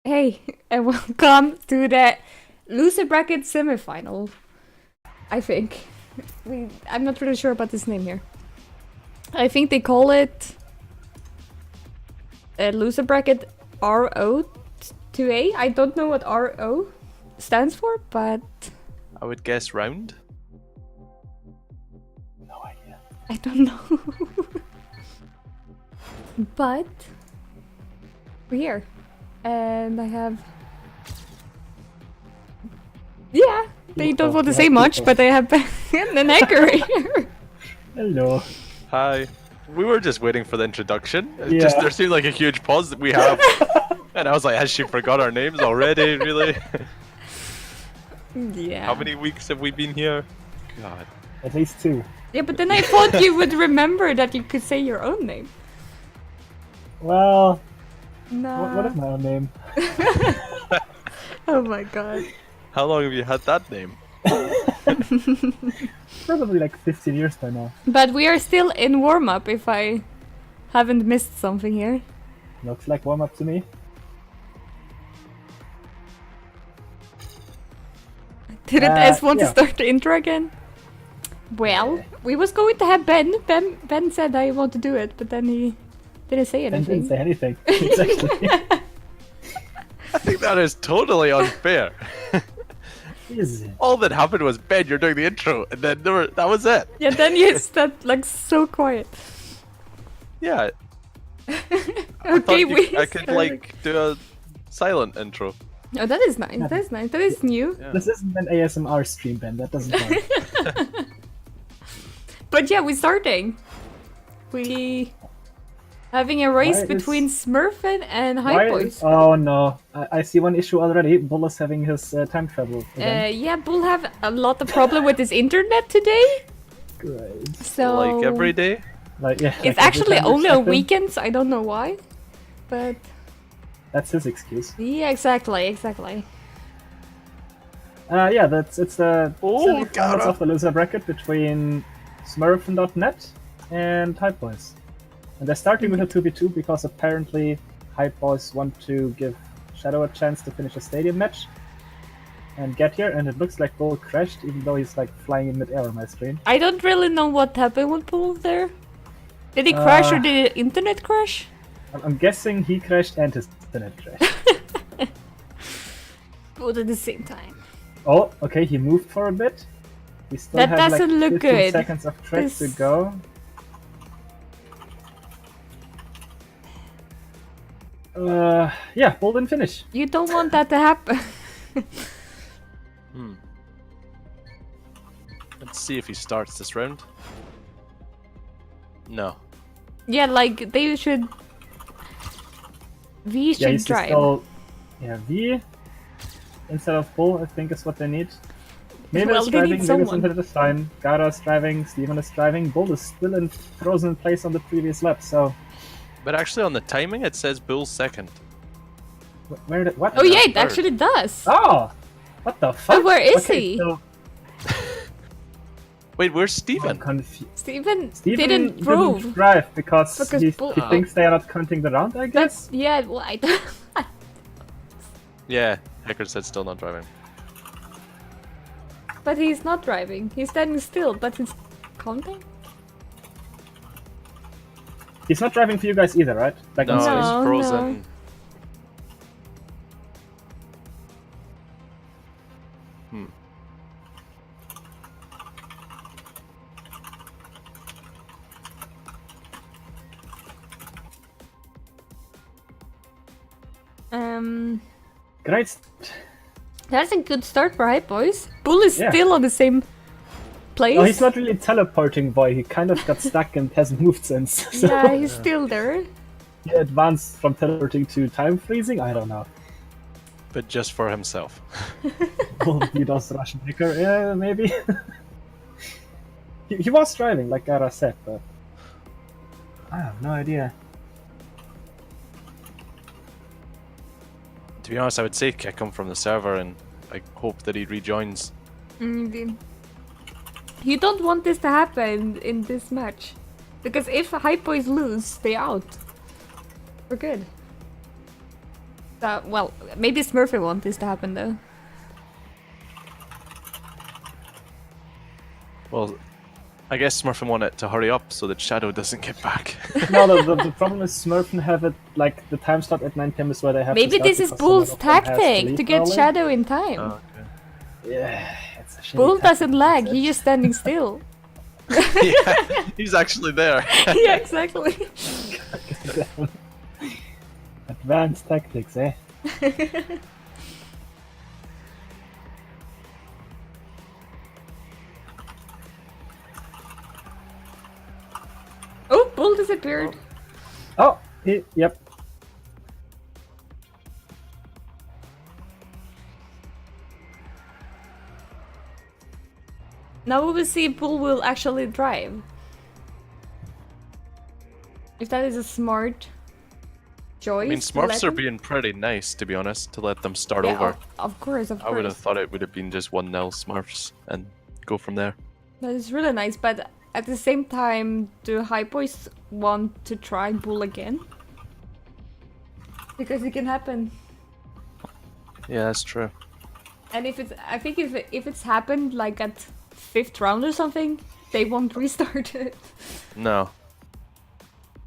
Hey, and welcome to the loser bracket semifinal. I think. I'm not really sure about this name here. I think they call it a loser bracket RO2A. I don't know what RO stands for, but I would guess round. No idea. I don't know. But we're here. And I have... Yeah, they don't want to say much, but I have an hacker here. Hello. Hi. We were just waiting for the introduction. Yeah. Just there seemed like a huge pause that we have. And I was like, has she forgot our names already, really? Yeah. How many weeks have we been here? God. At least 2. Yeah, but then I thought you would remember that you could say your own name. Well, No. what is my own name? Oh my god. How long have you had that name? Probably like 15 years by now. But we are still in warm-up if I haven't missed something here. Looks like warm up to me. Didn't S want yeah. to start the intro again? Well, we was going to have Ben. Ben said I want to do it, but then he didn't say And anything. didn't say anything. Exactly. I think that is totally unfair. Is it? All that happened was, Ben, you're doing the intro, and then that was it. Yeah, then you stood like so quiet. Yeah. Okay, I could like do a silent intro. Oh, that is nice. That is nice. That is new. Yeah. This isn't an ASMR stream, Ben. That doesn't count. But yeah, we're starting. We having a race Why is- between Smurfin and Why High Boys. is- Oh no. I see one issue already. Bull is having his time travel again. Yeah, Bull have a lot of problem with his internet today. Great. So Like every day. Like, yeah, it's like every actually time we only check on in. weekends. I don't know why, but That's his excuse. yeah, exactly. Yeah, it's the Oh, semifinals Gara. of the loser bracket between Smurfin.net and Hype Boys. And they're starting with a 2v2 because apparently Hype Boys want to give Shadow a chance to finish a stadium match and get here, and it looks like Bull crashed even though he's like flying in mid-air on my screen. I don't really know what happened with Bull there. Did he crash or did the internet crash? I'm guessing he crashed and his internet crashed. Both at the same time. Oh, okay, he moved for a bit. We still That have like doesn't look 15 good. seconds of track to This- go. Yeah, Bull didn't finish. You don't want that to happen. Let's see if he starts this round. No. Yeah, like they should. V Yeah, should he's drive. still... Yeah, V instead of Bull, I think is what they need. Maybe Well, it's they need driving, maybe someone. it's internet is fine. Gara's driving, Steven is driving, Bull is still frozen in place on the previous lap, so... But actually on the timing it says Bull's second. Where did... What? Oh yeah, it third. actually does. Oh! What the fuck? Oh, where is Okay, he? so Wait, where's I'm Steven? confused. Steven Steven didn't prove. drive because, Because he Bull- thinks they are not counting the round, I guess? That's yeah. Well, I don't. Yeah, Hacker said still not driving. But he's not driving. He's standing still, but he's counting. He's not driving for you guys either, right? Like No, on screen? he's No, frozen. Hmm. Great. That's a good start for Hype Boys. Bull is Yeah. still on the same place. Oh, he's not really teleporting, boy. He kind of got stuck and hasn't moved since. So Yeah, he's still there. he advanced from teleporting to time freezing? I don't know. But just for himself. Oh, he does Russian hacker? Yeah, maybe. he was driving, like Gara said, but... I have no idea. To be honest, I would say kick him from the server and I hope that he rejoins. Indeed. You don't want this to happen in this match. Because if Hype Boys lose, they out. We're good. Well, maybe Smurfy want this to happen though. Well, I guess Smurfin want it to hurry up so that Shadow doesn't get back. No, the problem is Smurfin have it like the time slot at 9 p.m. is where they have to Maybe start this is because someone Bull's of them has tactic leave to get early. Shadow in time. Oh, okay. Yeah, it's a shitty Bull tactic, doesn't lag, that's he's just standing still. Yeah, he's actually there. Yeah, exactly. it. Advanced tactics, eh? Oh, Bull disappeared. Oh, yep. Now we will see if Bull will actually drive. If that is a smart choice. I mean, to let Smurfs are him- being pretty nice, to be honest, to let them start Yeah, over. of course, of I would have course. thought it would have been just 1-0 Smurfs and go from there. That is really nice, but at the same time, do High Boys want to try Bull again? Because it can happen. Yeah, that's true. And if it's, I think if it's happened like at 5th round or something, they won't restart it. No.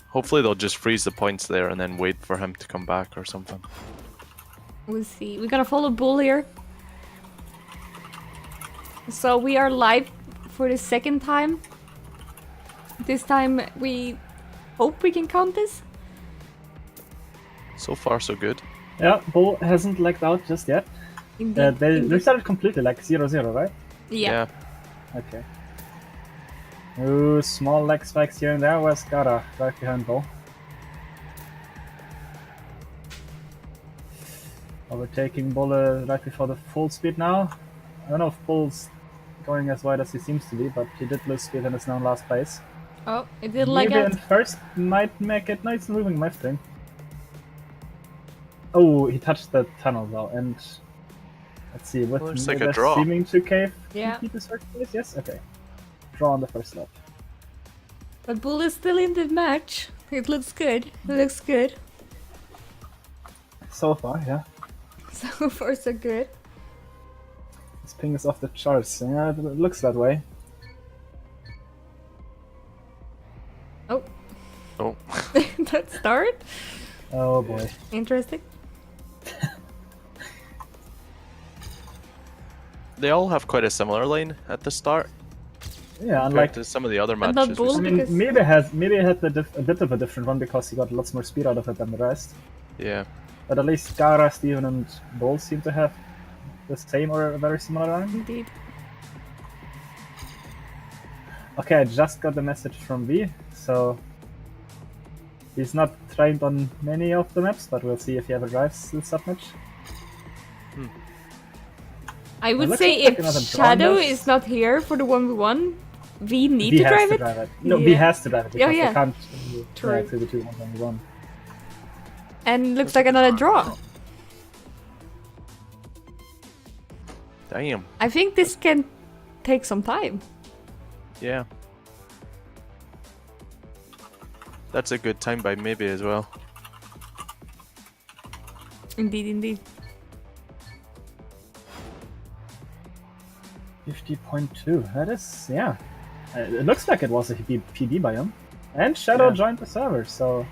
Hopefully they'll just freeze the points there and then wait for him to come back or something. We'll see. We're gonna follow Bull here. So we are live for the second time. This time we hope we can count this. So far, so good. Yeah, Bull hasn't lagged out just yet. Indeed. They indeed. started completely like 0-0, right? Yeah. Okay. Ooh, small leg spikes here and there. Where's Gara? Right behind Bull. Overtaking Bull right before the full speed now. I don't know if Bull's going as wide as he seems to be, but he did lose speed and is now in last place. Oh, it did like Maybe it. in first might make it. No, it's moving my thing. Oh, he touched the tunnel though, and let's see. With Looks like a Miller draw. seeming to cave, Yeah. keep his first place. Yes, okay. Draw on the first lap. But Bull is still in the match. It looks good. It looks good. So far, yeah. So far, so good. His ping is off the charts. Yeah, it looks that way. Oh, Oh, that start? Oh boy. Interesting. they all have quite a similar lane at the start Yeah, compared unlike to some of the other And not matches. Bull. I mean, because- maybe it had a bit of a different one because he got lots more speed out of it than the rest. Yeah. But at least Gara, Steven, and Bull seem to have the same or a very similar line. Indeed. Okay, I just got the message from V, so he's not trained on many of the maps, but we'll see if he ever drives this submatch. I would looks say like if another Shadow draw. is not here for the 1v1, we need V to has drive to it. drive it. No, V Yeah. has to drive it because Yeah, they can't True. drive through the 2-1-1. And looks like another draw. Damn. I think this can take some time. Yeah. That's a good time by maybe as well. Indeed, indeed. 50.2. That is, yeah. It looks like it was a PB by him. And Shadow Yeah. joined the server, so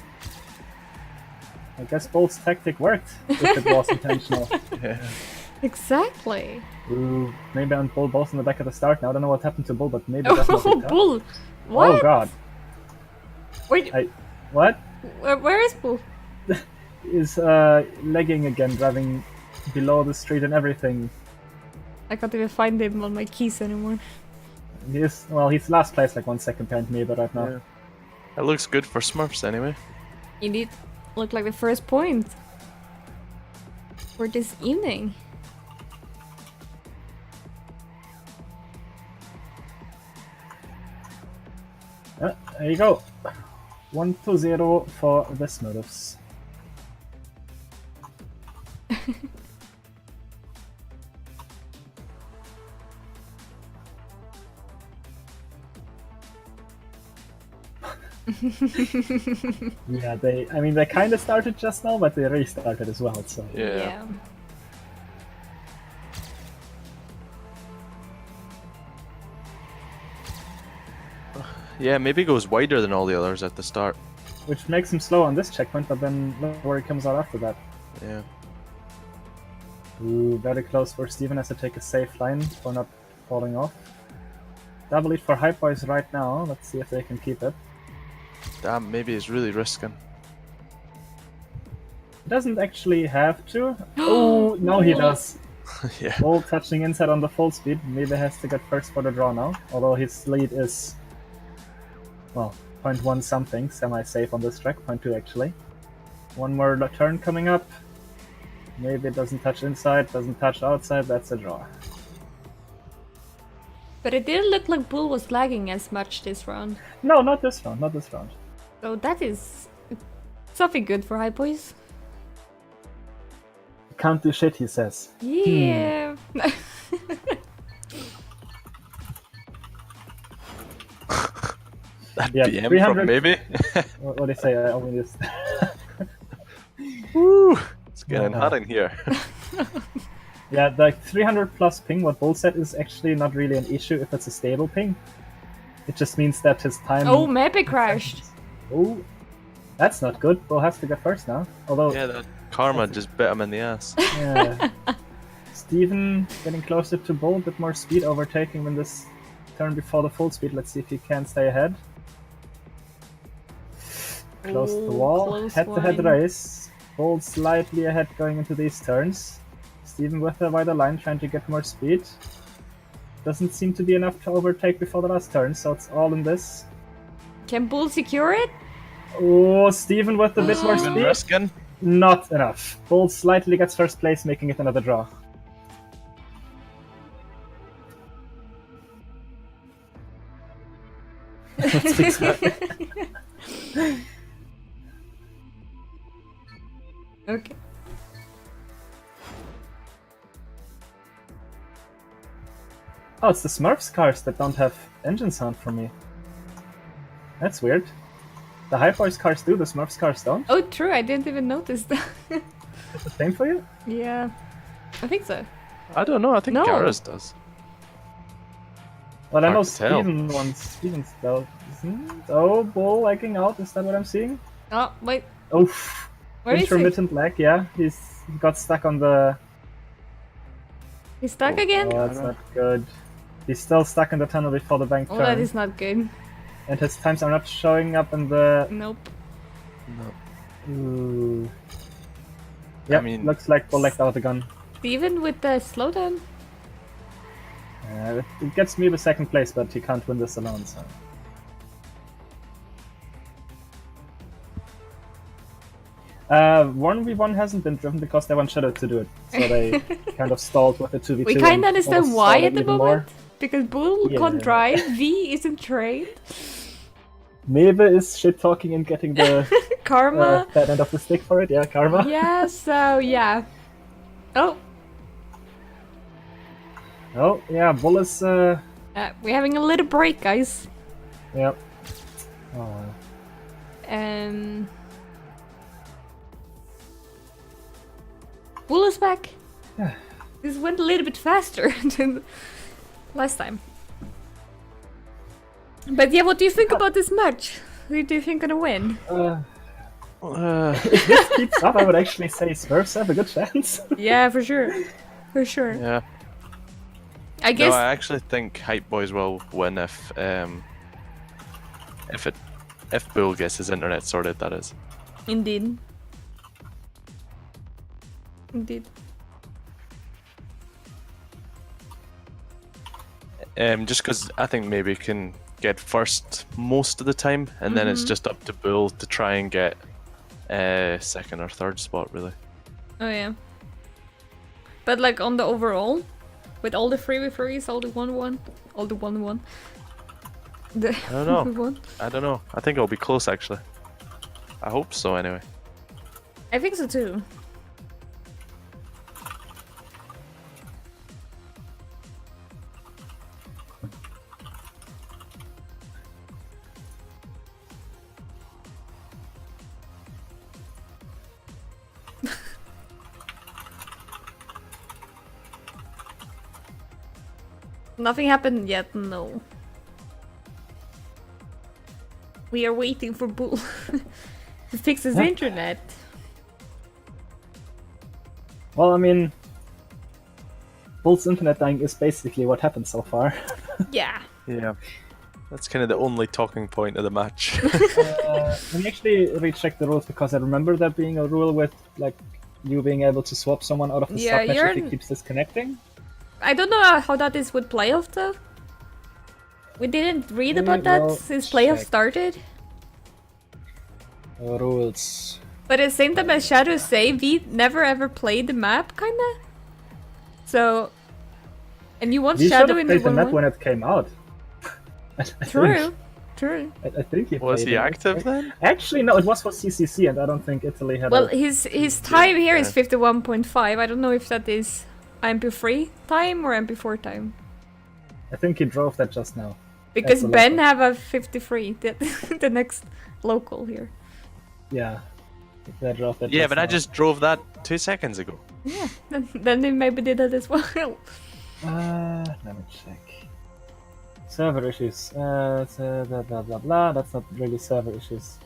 I guess Bull's tactic worked if it was intentional. Yeah. Exactly. Ooh, maybe on Bull both in the back at the start. Now I don't know what happened to Bull, but maybe Oh, definitely. Bull! What? Oh god. Wait, What? where is Bull? Is lagging again, driving below the street and everything. I can't even find him on my keys anymore. He's last place, like 1 second behind me, but right now. Yeah. That looks good for Smurfs anyway. Indeed. Look like the first point for this evening. There you go. 1-0 for the Smurfs. Yeah, they kind of started just now, but they restarted as well, so. Yeah. Yeah, maybe goes wider than all the others at the start. Which makes him slow on this checkpoint, but then look where he comes out after that. Yeah. Ooh, very close for Steven has to take a safe line for not falling off. Double lead for Hype Boys right now. Let's see if they can keep it. Damn, maybe he's really risking. He doesn't actually have to. Oh, no he does. Yeah. All touching inside on the full speed. Maybe has to get first for the draw now. Although his lead is, well, 0.1 something, semi-safe on this track. 0.2 actually. One more turn coming up. Maybe it doesn't touch inside, doesn't touch outside. That's a draw. But it didn't look like Bull was lagging as much this round. No, not this round. Not this round. So that is something good for High Boys. Can't do shit, he says. Yeah. That Yeah, BM 300 from maybe. What do they say? I only just. Woo! It's getting hot in here. Yeah, the 300 plus ping, what Bull said, is actually not really an issue if it's a stable ping. It just means that his time. Oh, maybe crashed. Oh, that's not good. Bull has to get first now. Although, Yeah, that karma just bit him in the ass. yeah. Steven getting closer to Bull, a bit more speed, overtaking in this turn before the full speed. Let's see if he can stay ahead. Close to the wall. Head-to-head race. Bull slightly ahead going into these turns. Steven with a wider line, trying to get more speed. Doesn't seem to be enough to overtake before the last turn, so it's all in this. Can Bull secure it? Oh, Steven with a bit more Even speed. risking. Not enough. Bull slightly gets first place, making it another draw. Okay. Oh, it's the Smurfs cars that don't have engine sound for me. That's weird. The High Boys cars do, the Smurfs cars don't. Oh, true. I didn't even notice that. It's the same for you? Yeah. I think so. I don't know. I think No. Garrus does. Well, I Hard know to tell. Steven's though. Oh, Bull lagging out, is that what I'm seeing? Oh, wait. Oof. Where is he? Intermittent lag, yeah. He got stuck on the... He's stuck again? Oh, that's not good. He's still stuck in the tunnel before the bank Oh, turn. that is not good. And his times are not showing up in the... Nope. No. Ooh. Yep, mean- looks like Bull lagged out the gun. Steven with the slowdown? It gets me the second place, but he can't win this alone, so... 1v1 hasn't been driven because they want Shadow to do it, so they kind of stalled with the 2v2. We kind and of understand almost why stalled at the even moment. more. Because Bull Yeah. can't drive, V isn't trained. Mebe is shit talking and getting the Karma. bad end of the stick for it, yeah, karma. Yeah, so yeah. Oh, Oh, yeah, Bull is, we're having a little break, guys. yep. Oh. Bull is back. Yeah. This went a little bit faster than last time. But yeah, what do you think about this match? Who do you think gonna win? If this keeps up, I would actually say Smurfs have a good chance. Yeah, for sure. For sure. Yeah. I guess No, I actually think Hype Boys will win if Bull gets his internet sorted. That is. indeed. Indeed. Just because I think maybe can get first most of the time, and then it's just up to Bull to try and get second or third spot, really. Oh yeah. But like on the overall, with all the 3v3s, all the 1v1, all the 1v1. The I don't know. 1v1. I don't know. I think it'll be close, actually. I hope so, anyway. I think so too. Nothing happened yet, no. We are waiting for Bull to fix his internet. Well, I mean, Bull's internet dying is basically what happened so far. Yeah. Yeah. That's kind of the only talking point of the match. Let me actually recheck the rules because I remember there being a rule with like you being able to swap someone out of the Yeah, sub match if he you're- keeps disconnecting. I don't know how that is with playoff though. We didn't read We about that will since playoff check. started. Rules. But at the same time as Shadows say, we never ever played the map, kinda. So, and you want We should Shadow have in the played the map 1-1? when it came out. I True, think. true. I think he Was played he it. active then? Actually, no, it was for CCC, and I don't think Italy had. Well, a... his time here is Yeah. 51.5. I don't know if that is MP3 time or MP4 time. I think he drove that just now. Because That's a Ben local. have a 53, the next local here. Yeah, I drove that. Yeah, but I now. just drove that 2 seconds ago. Yeah, then they maybe did that as well. Let me check. Server issues. Blah blah blah blah. That's not really server issues.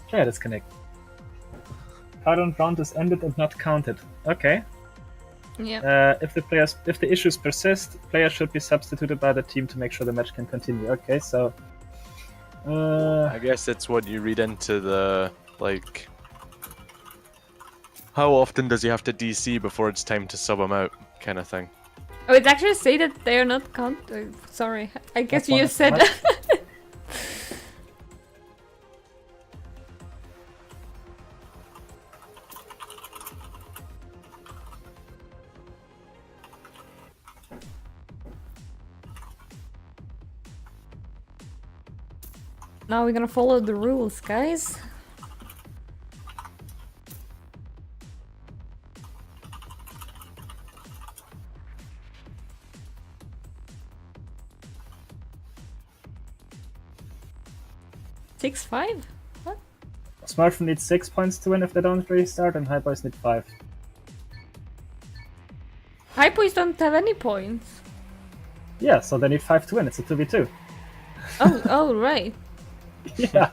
Player disconnect. Current round is ended and not counted. Okay. Yeah. If the issues persist, players should be substituted by the team to make sure the match can continue. Okay, so. I guess it's what you read into the, like... How often does he have to DC before it's time to sub him out, kind of thing. Oh, it actually say that they are not sorry, I guess That's you one just said of that. Now we're gonna follow the rules, guys. Six, 5? What? Smurf needs 6 points to win if they don't restart, and High Boys need 5. High boys don't have any points. Yeah, so they need 5 to win. It's a 2v2. Oh, right. Yeah.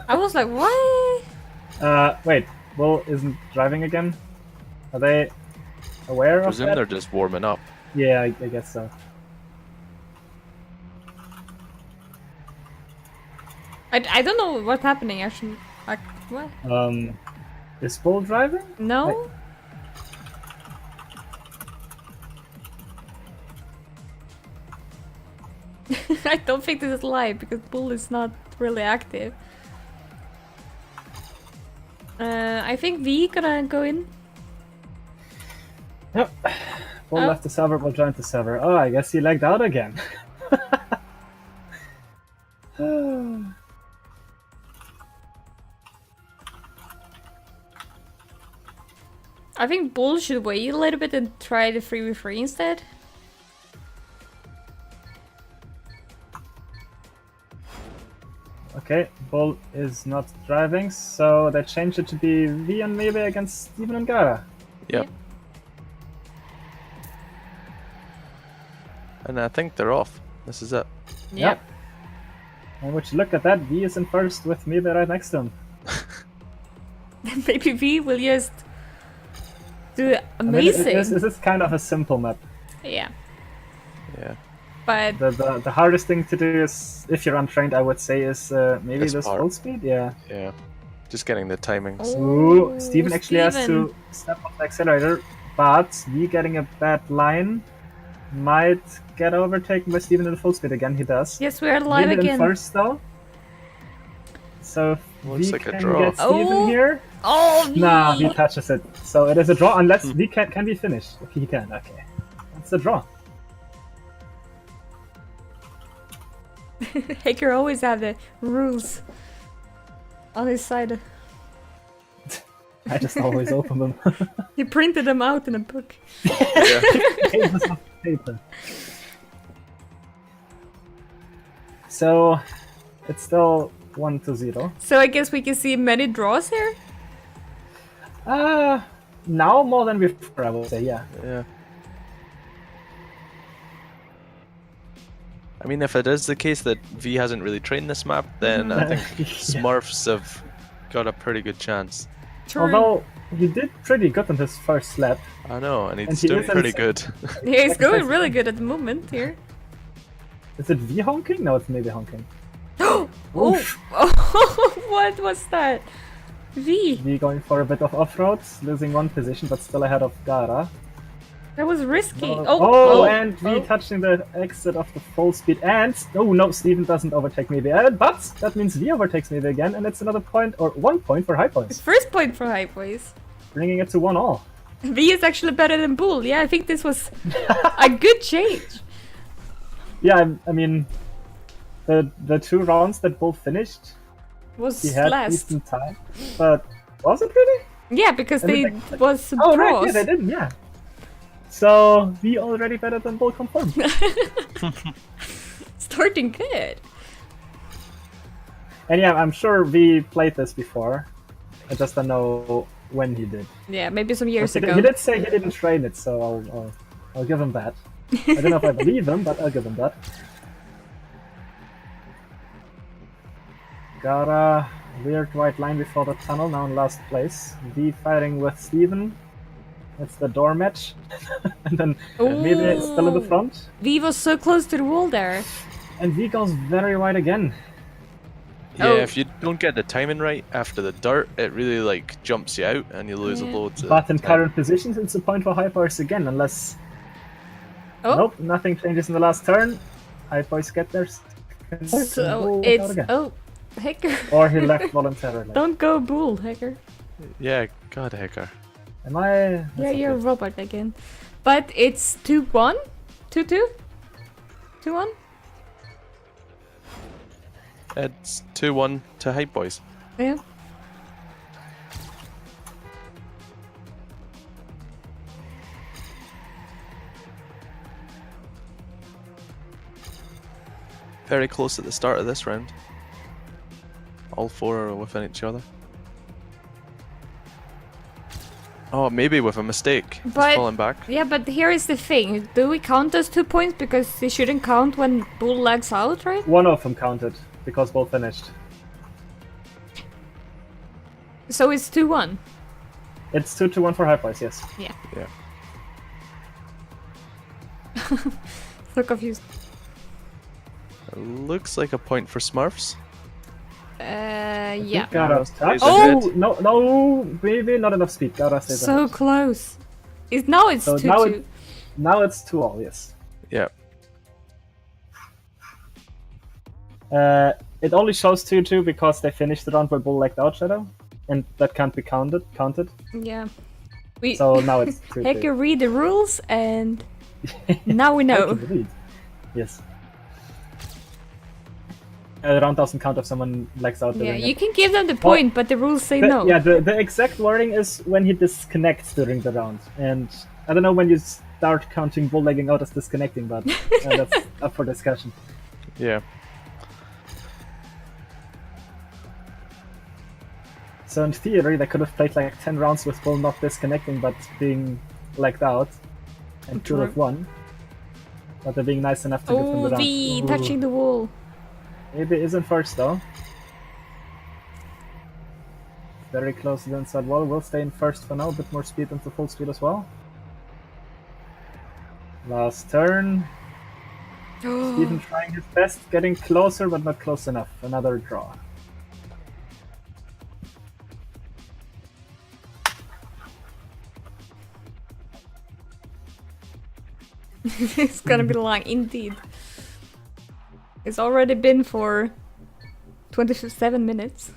I was like, what? Wait. Bull isn't driving again? Are they aware I of presume that? they're just warming up. Yeah, I guess so. I don't know what's happening actually. Like, what? Is Bull driving? No? I don't think this is live because Bull is not really active. I think V gonna go in. Yep. Bull Oh. left the server, Bull joined the server. Oh, I guess he lagged out again. I think Bull should wait a little bit and try the 3v3 instead. Okay, Bull is not driving, so they changed it to be V and maybe against Steven and Gara. Yep. Yep. And I think they're off. This is it. Yep. And would you look at that, V is in first with me right next to him. Maybe V will just do I mean, amazing. this is kind of a simple map. Yeah, Yeah. but The hardest thing to do is, if you're untrained, I would say, is maybe This this part. full speed. Yeah. Yeah. Just getting the timings. Ooh, Oh, Steven actually has Steven. to step on the accelerator, but V getting a bad line might get overtaken by Steven in the full speed again. He does. yes, we are live Steven in again. first though. So if Looks V like a can draw. get Steven Oh. here. Oh, V! Nah, he touches it. So it is a draw unless V can be finished. Okay, he can. Okay, it's a draw. Hacker always have the rules on his side. I just always open them. He printed them out in a book. Yeah. Pages of paper. So it's still 1-0. So I guess we can see many draws here. Now more than before, I would say. Yeah. Yeah. I mean, if it is the case that V hasn't really trained this map, then I think Smurfs have got a pretty good chance. True. Although he did pretty good on his first lap. I know, and he's he doing is in pretty sec- good. Yeah, he's second going place. really good at the moment here. Is it V honking? No, it's maybe honking. Oh, Oof. what was that? V. V going for a bit of off-road, losing one position, but still ahead of Gara. That was risky. And V touching the exit of the full speed. And, oh no, Steven doesn't overtake me there. But that means V overtakes me again, and it's another point, or 1 point for High Boys. First point for High Boys. Bringing it to 1-all. V is actually better than Bull. Yeah, I think this was a good change. Yeah, I mean, the 2 rounds that Bull finished, Was he had last. decent time. But was it really? Yeah, because they Everything- was some Oh, draws. right, yeah, they didn't, yeah. So, V already better than Bull confirmed. Starting good. And yeah, I'm sure V played this before. I just don't know when he did. Yeah, maybe some years He ago. did say he didn't train it, so I'll give him that. I don't know if I believe him, but I'll give him that. Gara, weird white line before the tunnel, now in last place. V fighting with Steven. It's the door match. And then Mebe is still in the front. V was so close to the wall there. And V goes very wide again. Yeah, Oh. if you don't get the timing right after the dirt, it really like jumps you out and you lose Yeah. loads of But in time. current positions, it's a point for High Boys again, unless... Oh, Nope, nothing changes in the last turn. High Boys get theirs. so it's Hacker. Or he left voluntarily. Don't go Bull, Hacker. Yeah, god hecker. Am I? Yeah, That's you're a okay. robot again. But it's 2-1? 2-2? 2-1? It's 2-1 to Hype Boys. Yeah. Very close at the start of this round. All 4 are within each other. Oh, maybe with a mistake. He's But- falling back. Yeah, but here is the thing. Do we count those 2 points? Because they shouldn't count when Bull lags out, right? One of them counted because both finished. So it's 2-1. It's 2-1 for High Boys, yes. Yeah. Yeah. So confused. Looks like a point for Smurfs. Yeah. Gara stays Oh ahead. no, maybe not enough speed. Gara stays So ahead. close. Now it's So 2-2. now it's 2-all, yes. Yeah. It only shows 2-2 because they finished the round where Bull lagged out Shadow, and that can't be counted. Yeah. We So now it's 2-2. Hacker read the rules and now we know. Yes. The round doesn't count if someone lags out. Yeah, during you it. can give them the point, but the rules say no. Yeah, the exact wording is when he disconnects during the round. And I don't know when you start counting Bull lagging out as disconnecting, but that's up for discussion. Yeah. So in theory, they could have played like 10 rounds with Bull not disconnecting but being lagged out and could have won. But they're being nice enough to give them Oh, the round. V Ooh. touching the wall. Maybe isn't first though. Very close to the inside wall. Will stay in first for now. A bit more speed into full speed as well. Last turn. Steven trying his best, getting closer but not close enough. Another draw. It's gonna be long, indeed. It's already been for 27 minutes.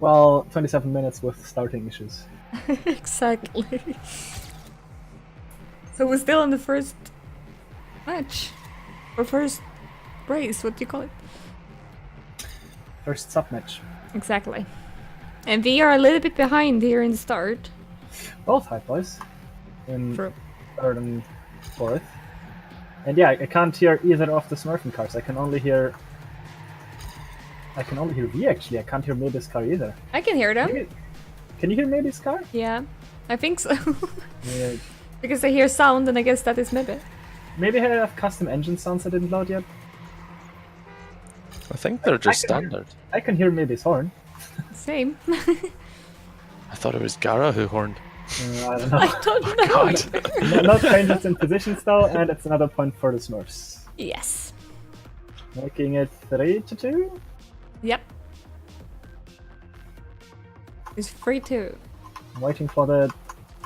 Well, 27 minutes with starting issues. Exactly. So we're still in the first match. Or first race, what do you call it? First sub match. Exactly. And we are a little bit behind here in the start. Both High Boys. In True. third and fourth. And yeah, I can't hear either of the Smurfing cars. I can only hear V actually. I can't hear Maybe's car either. I can hear them. Maybe... Can you hear Maybe's car? Yeah, I think so. Yeah. Because I hear sound and I guess that is maybe. Maybe I have custom engine sounds I didn't load yet. I think they're just standard. I can hear maybe his horn. Same. I thought it was Gara who horned. I don't know. I don't know. God. No changes in positions though, and it's another point for the Smurfs. Yes. Making it 3-2. Yep. It's 3-2. Waiting for the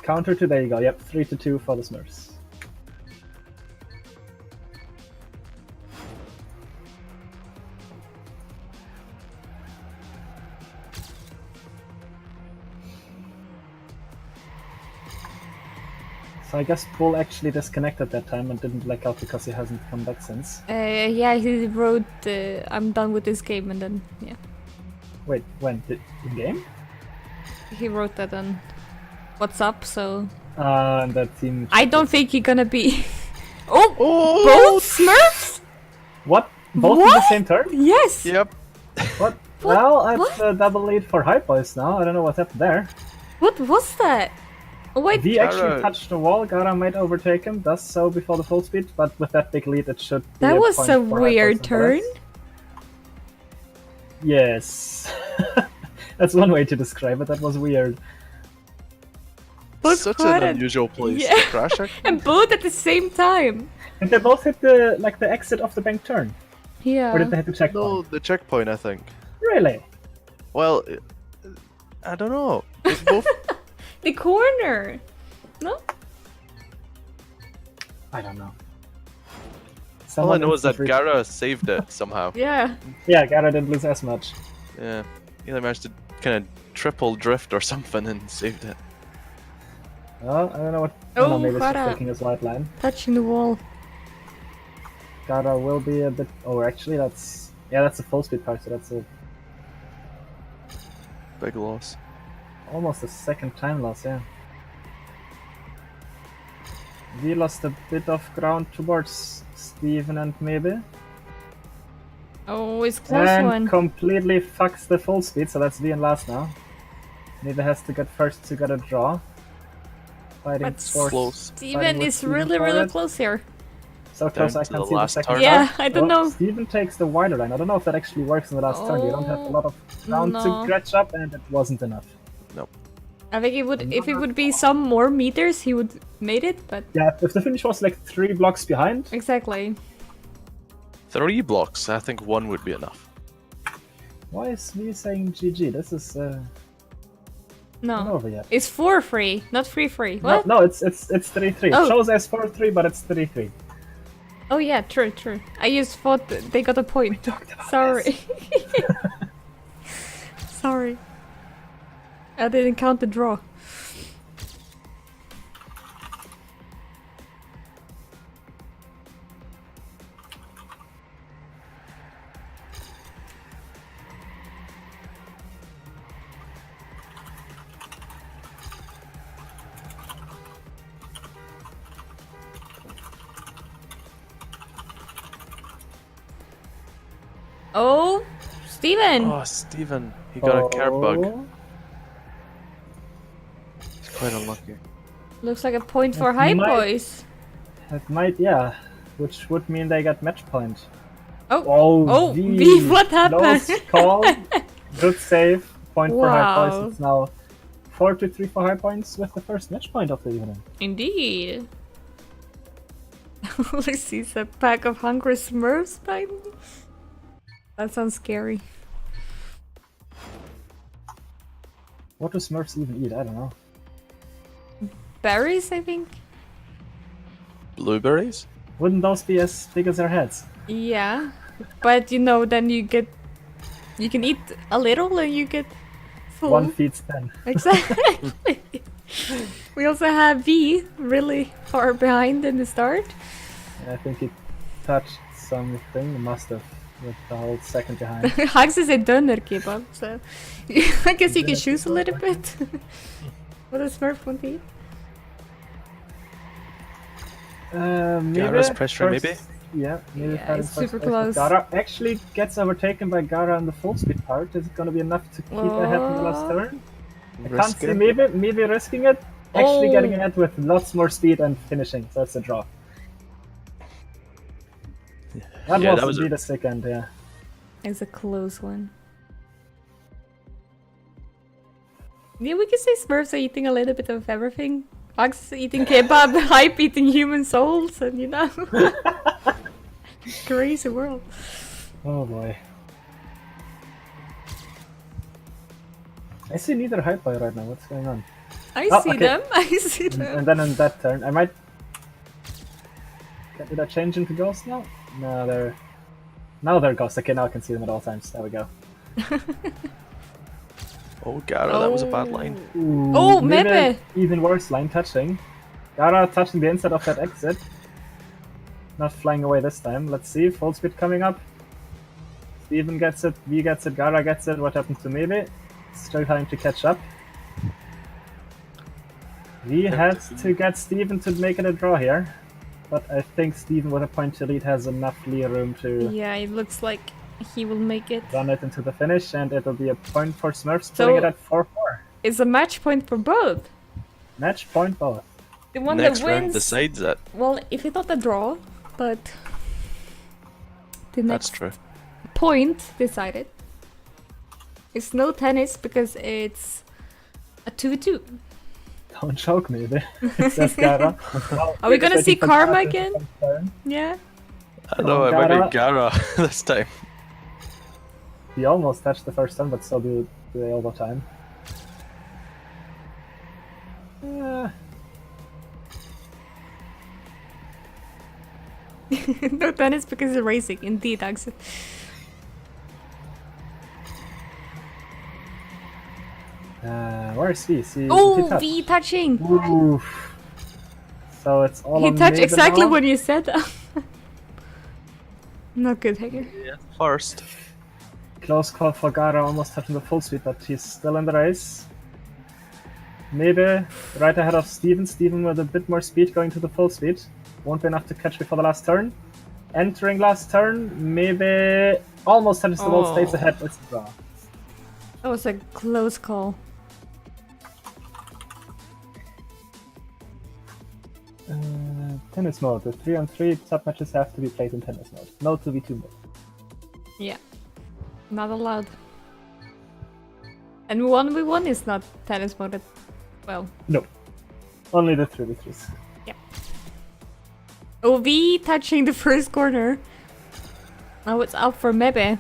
counter to, there you go. Yep, 3-2 for the Smurfs. So I guess Bull actually disconnected that time and didn't black out because he hasn't come back since. Yeah, he wrote, I'm done with this game, and then, yeah. Wait, when? In game? He wrote that on WhatsApp, so... And that seemed... I don't think he's gonna be... oh! Oh! Both Smurfs? What? Both in the What? same turn? Yes! Yep. What? What? Well, it's What? a double lead for Hype Boys now. I don't know what happened there. What was that? Oh, wait. V actually Gara- touched the wall. Gara might overtake him, does so before the full speed, but with that big lead, it should be That a was point a for Hype Boys weird and turn. Bullets. Yes. That's one way to describe it. That was weird. Both Such quite an a- unusual place Yeah. to crash it. And both at the same time. And they both hit the exit of the bank turn. Yeah. Or did they hit the No, checkpoint? the checkpoint, I think. Really? Well, I don't know. It's both. The corner. No? I don't know. All I Someone know is that instantly- Gara saved it somehow. Yeah. Yeah, Gara didn't lose as much. Yeah. Either managed to kind of triple drift or something and saved it. Well, I don't know what. Oh, no, maybe it's just Gara. taking his white line. Touching the wall. Gara will be a bit. Oh, actually, that's. Yeah, that's a full speed part, so that's Big loss. almost a second time loss, yeah. We lost a bit of ground towards Steven and maybe. Oh, it's close And one. completely fucks the full speed, so that's V in last now. Maybe has to get first to get a draw. Fighting But for Close. Steven fighting with is Steven really, for really it. close here. So close Down I to can the see the last second turn. Yeah, part. I don't Oh, know. Steven takes the wider line. I don't know if that actually works in the last turn. You don't have a lot of ground no. to scratch up, and it wasn't enough. I think it would, if it would be some more meters, he would made it, but Yeah, if the finish was like 3 blocks behind, exactly. 3 blocks. I think 1 would be enough. why is me saying GG? This is not No, over yet. it's 4-3, not 3-3. No, What? no, it's 3-3. Oh. It shows as 4-3, but it's 3-3. Oh yeah, true, true. I just thought that they got a point. Sorry. Sorry. I didn't count the draw. Oh, Steven! Oh, Steven. He got a curb bug. Oh, He's quite unlucky. Looks like a point for It Hype might- Boys. It might, yeah. Which would mean they get match point. Oh, Oh, V, what happened? Close call. Good save. Point for High Wow. Points. It's now 4-3 for High Points with the first match point of the evening. Indeed. Let's see, a pack of hungry Smurfs behind me? That sounds scary. What do Smurfs even eat? I don't know. Berries, I think? Blueberries? Wouldn't those be as big as their heads? Yeah. But you know, then you get... You can eat a little and you get full. 1 feeds 10. Exactly. We also have V really far behind in the start. I think it touched something. It must have. With the whole second behind. Hags is a doner kebab, so I guess you can choose a little bit. What does Smurf want to eat? Maybe Gara's pressuring, first- maybe? Yeah, maybe Yeah, fighting it's first super place, but close. Gara actually gets overtaken by Gara on the full speed part. Is it going to be enough to keep ahead in the last Oh. turn? I can't Risk see it? maybe risking it. Actually Oh. getting ahead with lots more speed and finishing, so it's a draw. That Yeah, was that was indeed a sick end, yeah. is a close one. Yeah, we could say Smurfs are eating a little bit of everything. Ox eating kebab, Hype eating human souls, and you know. Crazy world. Oh boy. I see neither Hype Boy right now. What's going on? I Oh, see okay. them. I see them. And then on that turn, I might. Did I change into Ghost now? No, they're. Now they're Ghost. Okay, now I can see them at all times. There we go. Oh, Gara, that was a bad line. Ooh, Oh, maybe. Even worse, line touching. Gara touching the inside of that exit. Not flying away this time. Let's see. Full speed coming up. Steven gets it. V gets it. Gara gets it. What happened to maybe? Still trying to catch up. V has to get Steven to make it a draw here. But I think Steven with a point to lead has enough room to Yeah, it looks like he will make it. run it into the finish, and it'll be a point for Smurfs, So- putting it at 4-4. It's a match point for both. Match point both. The one Next that round wins. decides it. Well, if it's not a draw, but the That's next true. point decided. It's no tennis because it's a 2-2. Don't choke me, says Gara. Well, Are we gonna waiting see for Karma Gara to again? turn. Yeah. I know, it might Gara. be Gara this time. He almost touched the first turn, but still do the overtime. No tennis because it's racing. Indeed, Axel. Where's V? See, Oh, he touched. V touching. Oof. So it's all He on touched Maven exactly now. when you said that. Not good, Hager. Yeah, first. Close call for Gara, almost touching the full speed, but he's still in the race. Maybe right ahead of Steven. Steven with a bit more speed going to the full speed. Won't be enough to catch before the last turn. Entering last turn, maybe almost touches the wall, stays ahead. It's a draw. That was a close call. Tennis mode. The 3-on-3 sub matches have to be played in tennis mode. No 2v2 mode. Yeah. Not allowed. And 1v1 is not tennis mode. Well, No. Only the 3v3s. OV touching the first corner. Now it's up for Mebe.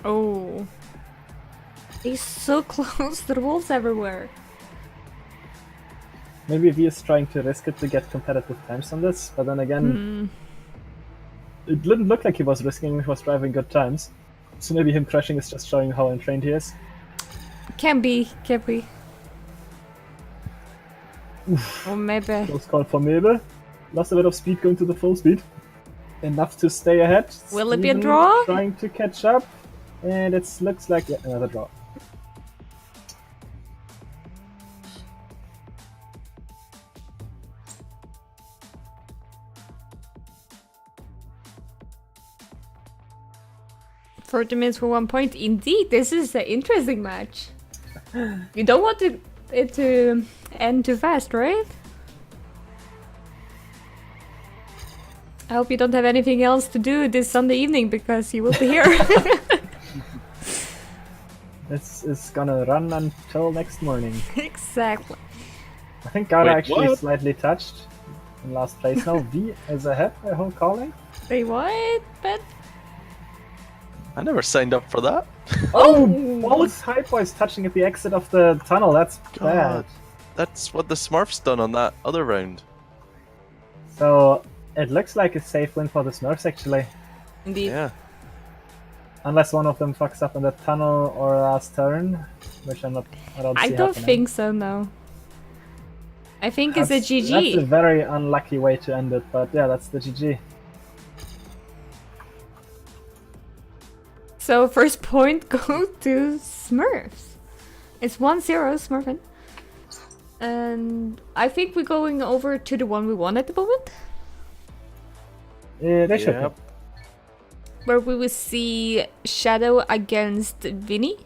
Oh. He's so close, the walls everywhere. Maybe V is trying to risk it to get competitive times on this, but then again, it didn't look like he was risking, he was driving good times. So maybe him crashing is just showing how untrained he is. Can be. Or maybe. Close call for Mebe. Lost a bit of speed going to the full speed. Enough to stay ahead. Will it be a Steven draw? Trying to catch up. And it looks like another draw. $40 for 1 point. Indeed, this is an interesting match. You don't want it to end too fast, right? I hope you don't have anything else to do this Sunday evening because you will be here. This is gonna run until next morning. Exactly. I think Gara Wait, actually what? slightly touched in last place now. V is ahead by a whole calling. Wait, what? But I never signed up for that. Oh, both Hype Boys touching at the exit of the tunnel. That's bad. God. That's what the Smurfs done on that other round. So it looks like a safe win for the Smurfs actually. indeed. Yeah. Unless one of them fucks up in the tunnel or last turn, which I don't I see don't happening. think so, no. I think it's a That's a GG. very unlucky way to end it, but yeah, that's the GG. So first point goes to Smurfs. It's 1-0 Smurfin. And I think we're going over to the one we won at the moment. They should Yep. be. Where we will see Shadow against Vinny.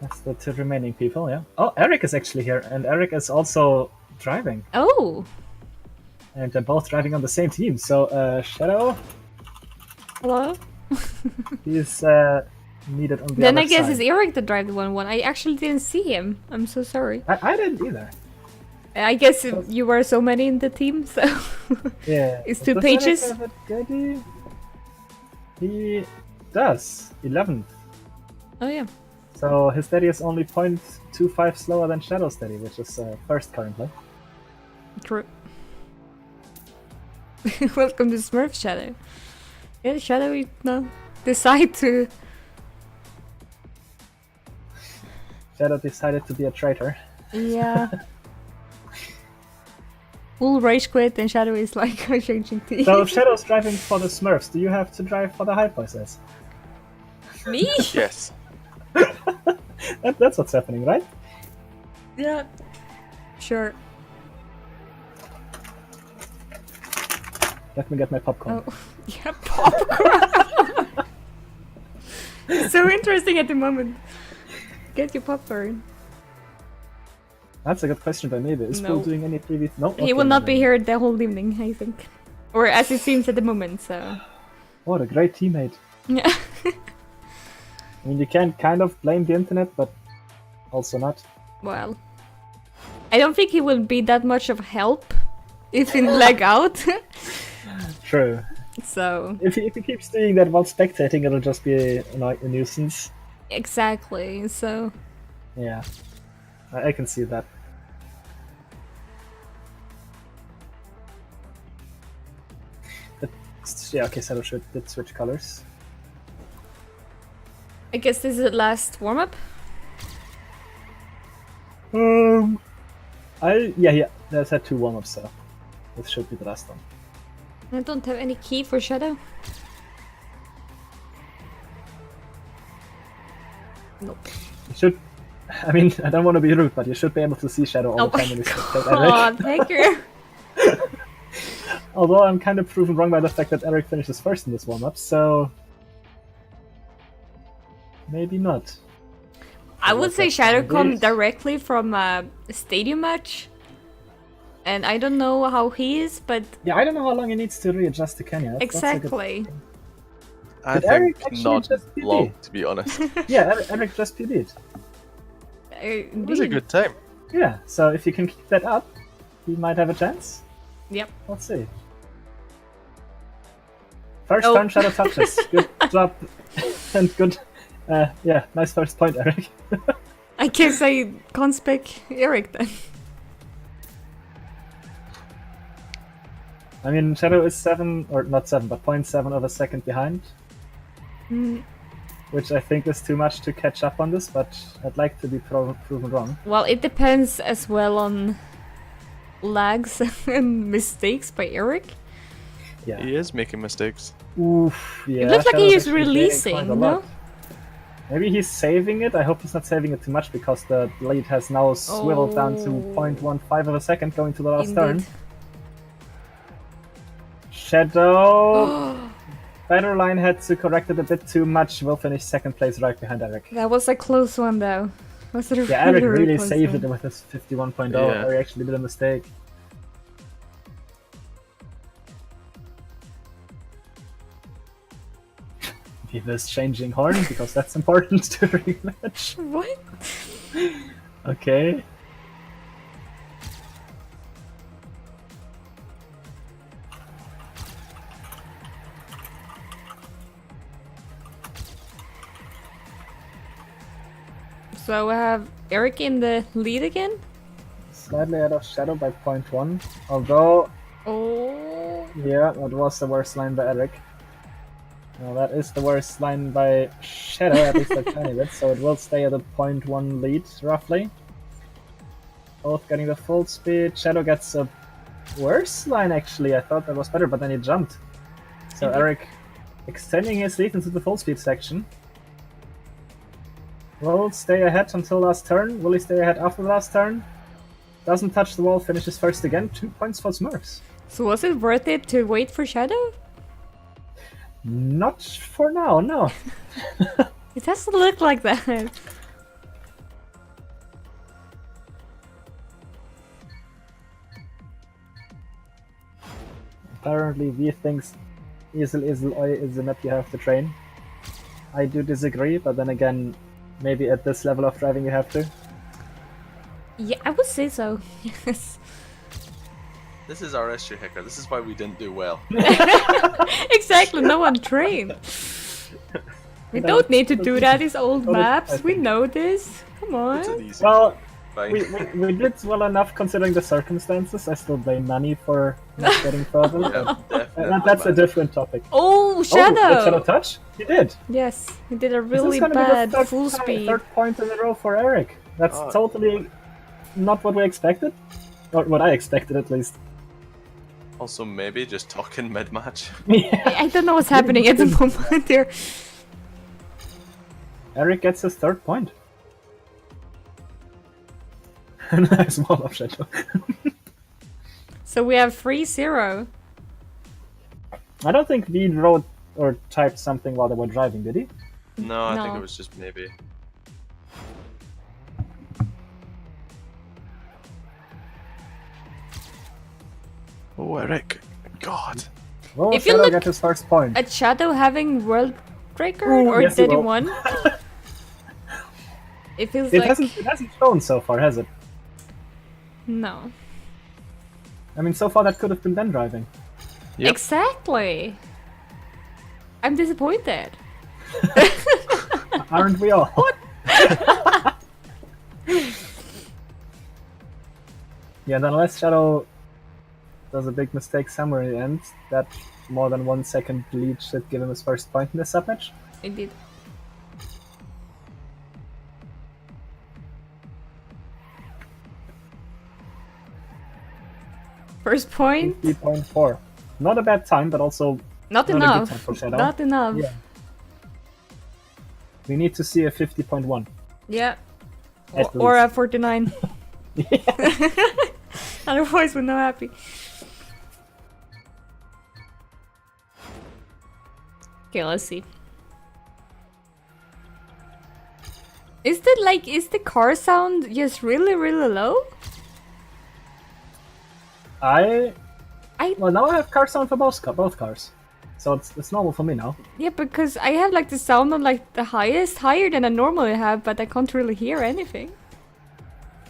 That's the two remaining people, yeah. Oh, Eric is actually here, and Eric is also driving. Oh, And they're both driving on the same team. So, Shadow, hello. he's needed on the Then other I guess side. it's Eric that drive the 1-1. I actually didn't see him. I'm so sorry. I didn't either. I guess you were so many in the team, so Yeah. it's Does 2 Eric pages. have a daddy? He does. 11th. Oh yeah. So his daddy is only 0.25 slower than Shadow's daddy, which is first currently. True. Welcome to Smurf Shadow. Yeah, Shadow, you know, decide to. Shadow decided to be a traitor. Yeah. Full rage quit, and Shadow is like changing team. So if Shadow's driving for the Smurfs, do you have to drive for the High Voices? Me? Yes. That's what's happening, right? Yeah. Sure. Let me get my popcorn. Oh, yeah, popcorn. So interesting at the moment. Get your popcorn. That's a good question by maybe. Is No. Paul doing any previous? No. He Okay, will not never be mind. here the whole evening, I think. Or as it seems at the moment, so. What a great teammate. Yeah. I mean, you can kind of blame the internet, but also not. Well. I don't think he will be that much of help if in leg out. True. So. If he keeps doing that while spectating, it'll just be a nuisance. Exactly, so. Yeah. I can see that. But, yeah, okay, so did switch colors. I guess this is the last warm up. Yeah, there's had 2 warm-ups, so this should be the last one. I don't have any key for Shadow. Nope. You should. I mean, I don't want to be rude, but you should be able to see Shadow all Oh the time my when you spectate Eric. god, thank you. Although I'm kind of proven wrong by the fact that Eric finishes first in this warm-up, so maybe not. I would say Shadow Indeed. come directly from a stadium match. And I don't know how he is, but Yeah, I don't know how long he needs to readjust to Kenya. That's a good- exactly. I Did think Eric actually not just PB? long, to be honest. Yeah, Eric just PB'd. It was a good time. Yeah, so if you can keep that up, he might have a chance. Yep. Let's see. First Oh. time Shadow touches. Good job. And good. Yeah, nice first point, Eric. I guess I can't speak Eric then. I mean, Shadow is 7, or not 7, but 0.7 of a second behind. Mm, Which I think is too much to catch up on this, but I'd like to be proven wrong. well, it depends as well on lags and mistakes by Eric. Yeah. He is making mistakes. Oof, yeah. It looks like Shadow's he is actually gaining releasing, quite a no? lot. Maybe he's saving it. I hope he's not saving it too much because the lead has now swiveled down to Oh. 0.15 of a second going to the last turn. Indeed. Shadow. Better line had to correct it a bit too much. Will finish second place right behind Eric. That was a close one though. Was it a Yeah, Eric really close saved one? it with his 51.0. Yeah. Or he actually did a mistake. He was changing horn because that's important during match. What? Okay. So we have Eric in the lead again? Slightly ahead of Shadow by 0.1. Although, Oh. yeah, that was the worst line by Eric. Well, that is the worst line by Shadow, at least a tiny bit, so it will stay at a 0.1 lead, roughly. Both getting the full speed. Shadow gets a worse line, actually. I thought that was better, but then he jumped. So Indeed. Eric extending his lead into the full speed section. Will stay ahead until last turn. Will he stay ahead after the last turn? Doesn't touch the wall, finishes first again. 2 points for Smurfs. So was it worth it to wait for Shadow? Not for now, no. It doesn't look like that. apparently V thinks Isel Oi is the map you have to train. I do disagree, but then again, maybe at this level of driving you have to. Yeah, I would say so. Yes. This is our issue, Hicker. This is why we didn't do well. Exactly, no one trained. We don't need to do that, these old Well, maps. We know this. Come It's an on. easy. Well, Fine. we did well enough considering the circumstances. I still blame Nani for not getting further. Yeah, but definitely. that's a different topic. Oh, Oh, did Shadow Shadow! touch? He did. Yes, he did a This is really gonna be the bad third full time- speed. Third point in a row for Eric. That's Oh. totally not what we expected. Or what I expected, at least. Also, maybe just talking mid-match. Yeah. I don't know what's happening at the moment here. Eric gets his third point. Nice wall of Shadow. So we have 3-0. I don't think V wrote or typed something while they were driving, did he? No, I think No. it was just maybe. Oh, Eric. God. Well, If you Shadow look got his first point. At Shadow having World Breaker? Ooh, Or yes, he did he will. won? It feels It like... hasn't shown so far, has it? No. I mean, so far that could have been Ben driving. Yep. Exactly. I'm disappointed. Aren't we all? Yeah, and unless Shadow does a big mistake somewhere in the end, that more than 1 second lead should give him his first point in this submatch. Indeed. First point? 50.4. Not a bad time, but also Not not a good enough. time for Shadow. Not enough. Yeah. We need to see a 50.1. Yeah. At Or least. a 49. Otherwise we're not happy. Okay, let's see. Is the car sound just really, really low? Well, now I have car sound for both cars. So it's normal for me now. Yeah, because I have like the sound on like the highest, higher than I normally have, but I can't really hear anything.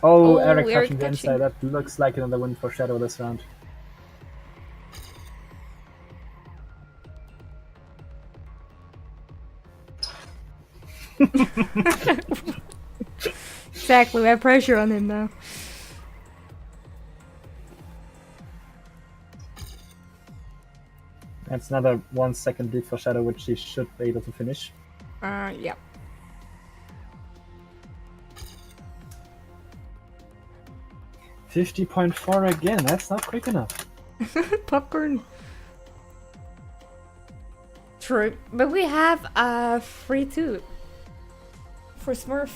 Oh, Oh, Eric Eric touching the touching. inside. That looks like another win for Shadow this round. Exactly, we have pressure on him now. That's another 1 second lead for Shadow, which he should be able to finish. Yeah. $50.4 again. That's not quick enough. Popcorn. True, but we have a 3-2 for Smurf.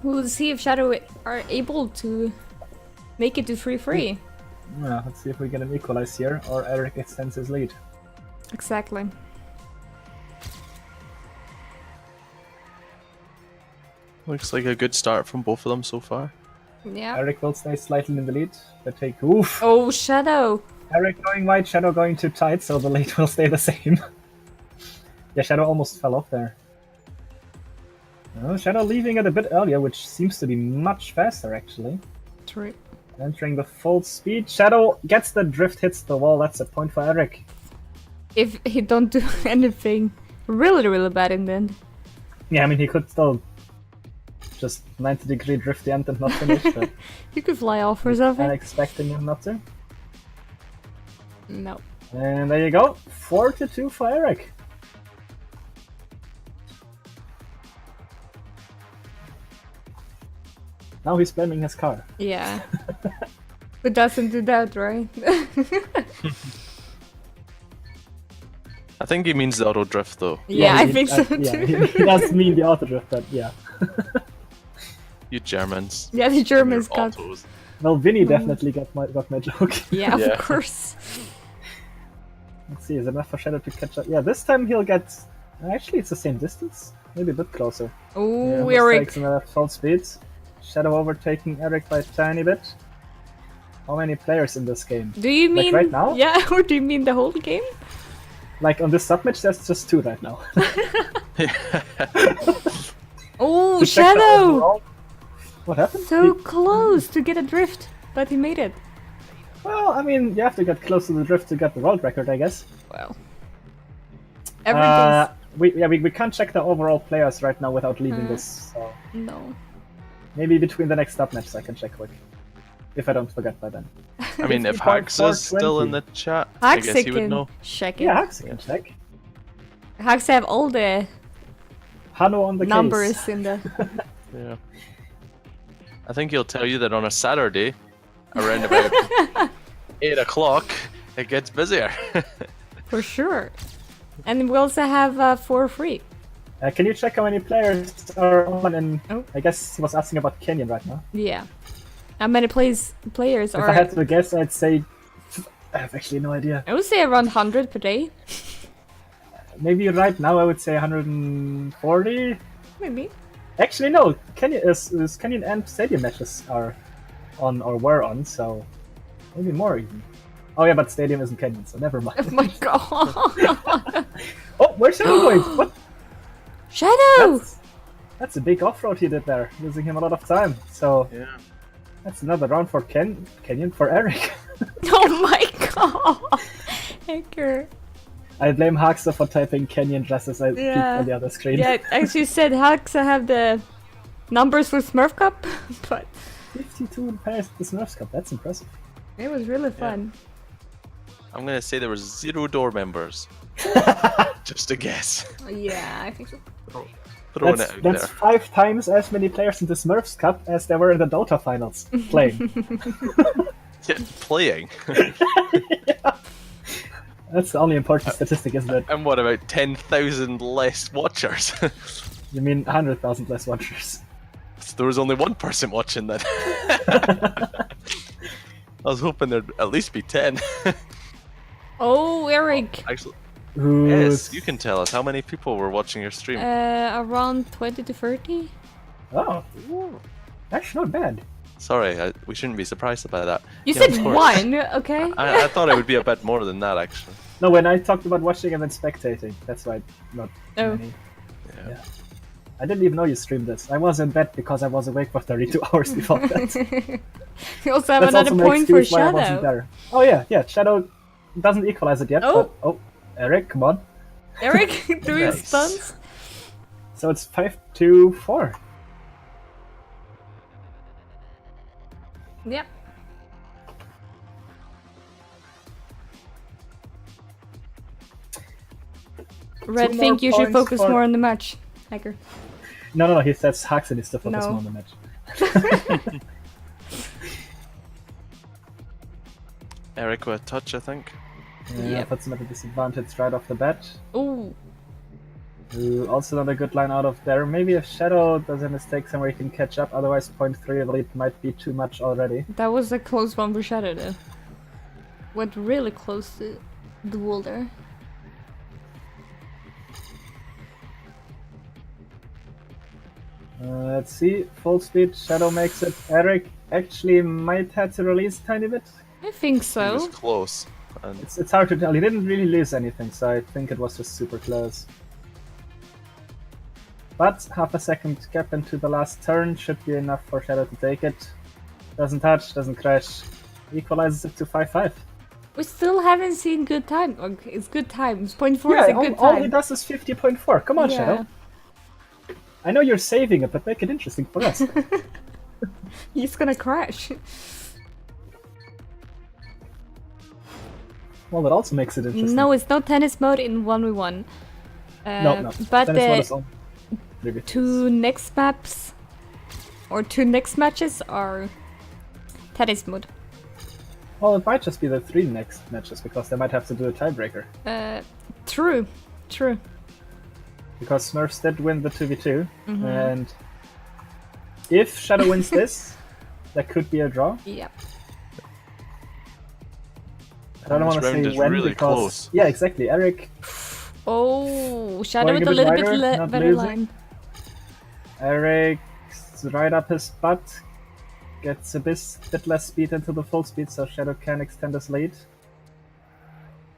We'll see if Shadow are able to make it to 3-3. Yeah, let's see if we get an equalize here, or Eric extends his lead. Exactly. Looks like a good start from both of them so far. Yeah. Eric will stay slightly in the lead. But take oof. Oh, Shadow. Eric going wide, Shadow going too tight, so the lead will stay the same. Yeah, Shadow almost fell off there. Oh, Shadow leaving it a bit earlier, which seems to be much faster actually. True. Entering the full speed. Shadow gets the drift, hits the wall. That's a point for Eric. If he don't do anything really, really bad in the end. Yeah, I mean, he could still just 90-degree drift the end and not finish, but You could fly off or I'm something. expecting him not to. No. And there you go. 4-2 for Eric. Now he's blaming his car. Yeah. Who doesn't do that, right? I think he means the auto drift though. Yeah, I he- think so yeah, too. he does mean the auto drift, but yeah. You Germans. Yeah, the and your Germans got. autos. Well, Vinny definitely got my joke. Yeah, Yeah. of course. Let's see, is it enough for Shadow to catch up? Yeah, this time he'll get... Actually, it's the same distance. Maybe a bit closer. Oh, Yeah, Eric. mistakes and full speed. Shadow overtaking Eric by a tiny bit. how many players in this game? Do you Like mean right now? Yeah, or do you mean the whole game? Like on this submatch, there's just 2 right now. Oh, To check the Shadow! overall- What happened? So close to get a drift, but he made it. Well, I mean, you have to get close to the drift to get the world record, I guess. Well, everything's We can't check the overall players right now without leaving this. So no. maybe between the next submatches I can check quick. If I don't forget by then. I mean, if 50.420. Haxa's still in the chat, I guess he would know. check it. Yeah, Haxa can check. Haxa have all the Hano on the numbers case. in the. Yeah. I think he'll tell you that on a Saturday, around about 8 o'clock, it gets busier. For sure. And we also have 4 free. Can you check how many players are on? And Oh. I guess he was asking about Kenyan right now. Yeah. How many players If are? I had to guess, I'd say I have actually no idea. I would say around 100 per day. Maybe right now I would say 140. Maybe. Actually, no. Kenyan and Stadium matches are on or were on, so maybe more even. Oh yeah, but Stadium isn't Kenyan, so never mind. Oh my god. Oh, where's Shadow going? What? Shadow! That's a big off-road he did there, losing him a lot of time. So Yeah. that's another round for Kenyan for Eric. Oh my god. Hacker. I blame Haxa for typing Kenyan just as I peeked Yeah. on the other screen. Yeah, as you said, Haxa have the numbers for Smurf Cup, but 52 pairs at the Smurfs Cup. That's impressive. it was really fun. I'm gonna say there were 0 door members. Just a guess. Yeah, I think so. Throwing That's, it out that's there. 5 times as many players in the Smurfs Cup as there were in the Dota finals playing. Yeah, playing. That's the only important statistic, isn't it? And what about 10,000 less watchers? You mean 100,000 less watchers? There was only one person watching then. I was hoping there'd at least be 10. Oh, Eric. Actually, Who's... yes, you can tell us how many people were watching your stream. Around 20 to 30. Oh, that's not bad. Sorry, we shouldn't be surprised by that. You Yeah, of said course. 1, okay? I thought it would be a bit more than that, actually. No, when I talked about watching and then spectating, that's why not Oh. many. Yeah. I didn't even know you streamed this. I was in bed because I was awake for 32 hours before that. You also have That's another also my point for excuse why I wasn't Shadow. there. Oh yeah, Shadow doesn't equalize it yet. Oh. But, oh, Eric, come on. Eric doing Nice. stunts. So it's 5-4. Yep. Red Two think more you should points focus for- more on the match, Hacker. No, he says Haxa needs to focus No. more on the match. Eric with a touch, I think. Yeah, Yep. puts him at a disadvantage right off the bat. Ooh. Also not a good line out of there. Maybe if Shadow does a mistake somewhere he can catch up, otherwise 0.3 of lead might be too much already. That was a close one for Shadow though. Went really close to the wall there. Let's see, full speed, Shadow makes it. Eric actually might have to release a tiny bit. I think He was so. close. And It's hard to tell, he didn't really lose anything, so I think it was just super close. But half a second gap into the last turn should be enough for Shadow to take it. Doesn't touch, doesn't crash. Equalizes it to 5-5. We still haven't seen good time. Okay, it's good time. It's 0.4 is a Yeah, good all he time. does is 50.4. Come on, Yeah. Shadow. I know you're saving it, but make it interesting for us. He's gonna crash. Well, that also makes it interesting. No, it's not tennis mode in 1v1. No. But Then it's what the is on. Maybe. two next maps or two next matches are tennis mode. Well, it might just be the 3 next matches because they might have to do a tiebreaker. True. Because Smurfs did win the 2v2, Mm-hmm. and if Shadow wins this, that could be a draw. Yeah. I don't this want to round say is when really because close. yeah, exactly. Eric, Oh, Shadow Going with a a bit little bit wider, not better losing. line. Eric's right up his butt. gets a bit less speed into the full speed, so Shadow can extend his lead.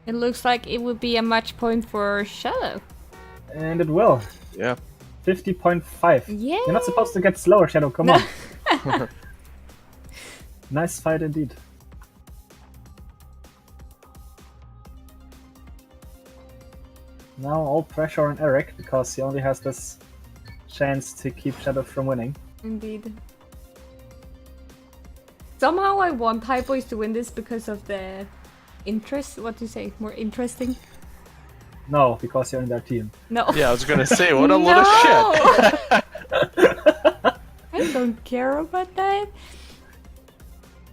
It looks like it would be a match point for Shadow. And it will. Yeah. 50.5. Yeah. You're not supposed to get slower, Shadow, come on. Nice fight indeed. Now all pressure on Eric, because he only has this chance to keep Shadow from winning. Indeed. Somehow I want High Boys to win this because of the interest. What do you say? More interesting? No, because you're in their team. No. Yeah, I was gonna say, what a load of shit. I don't care about that.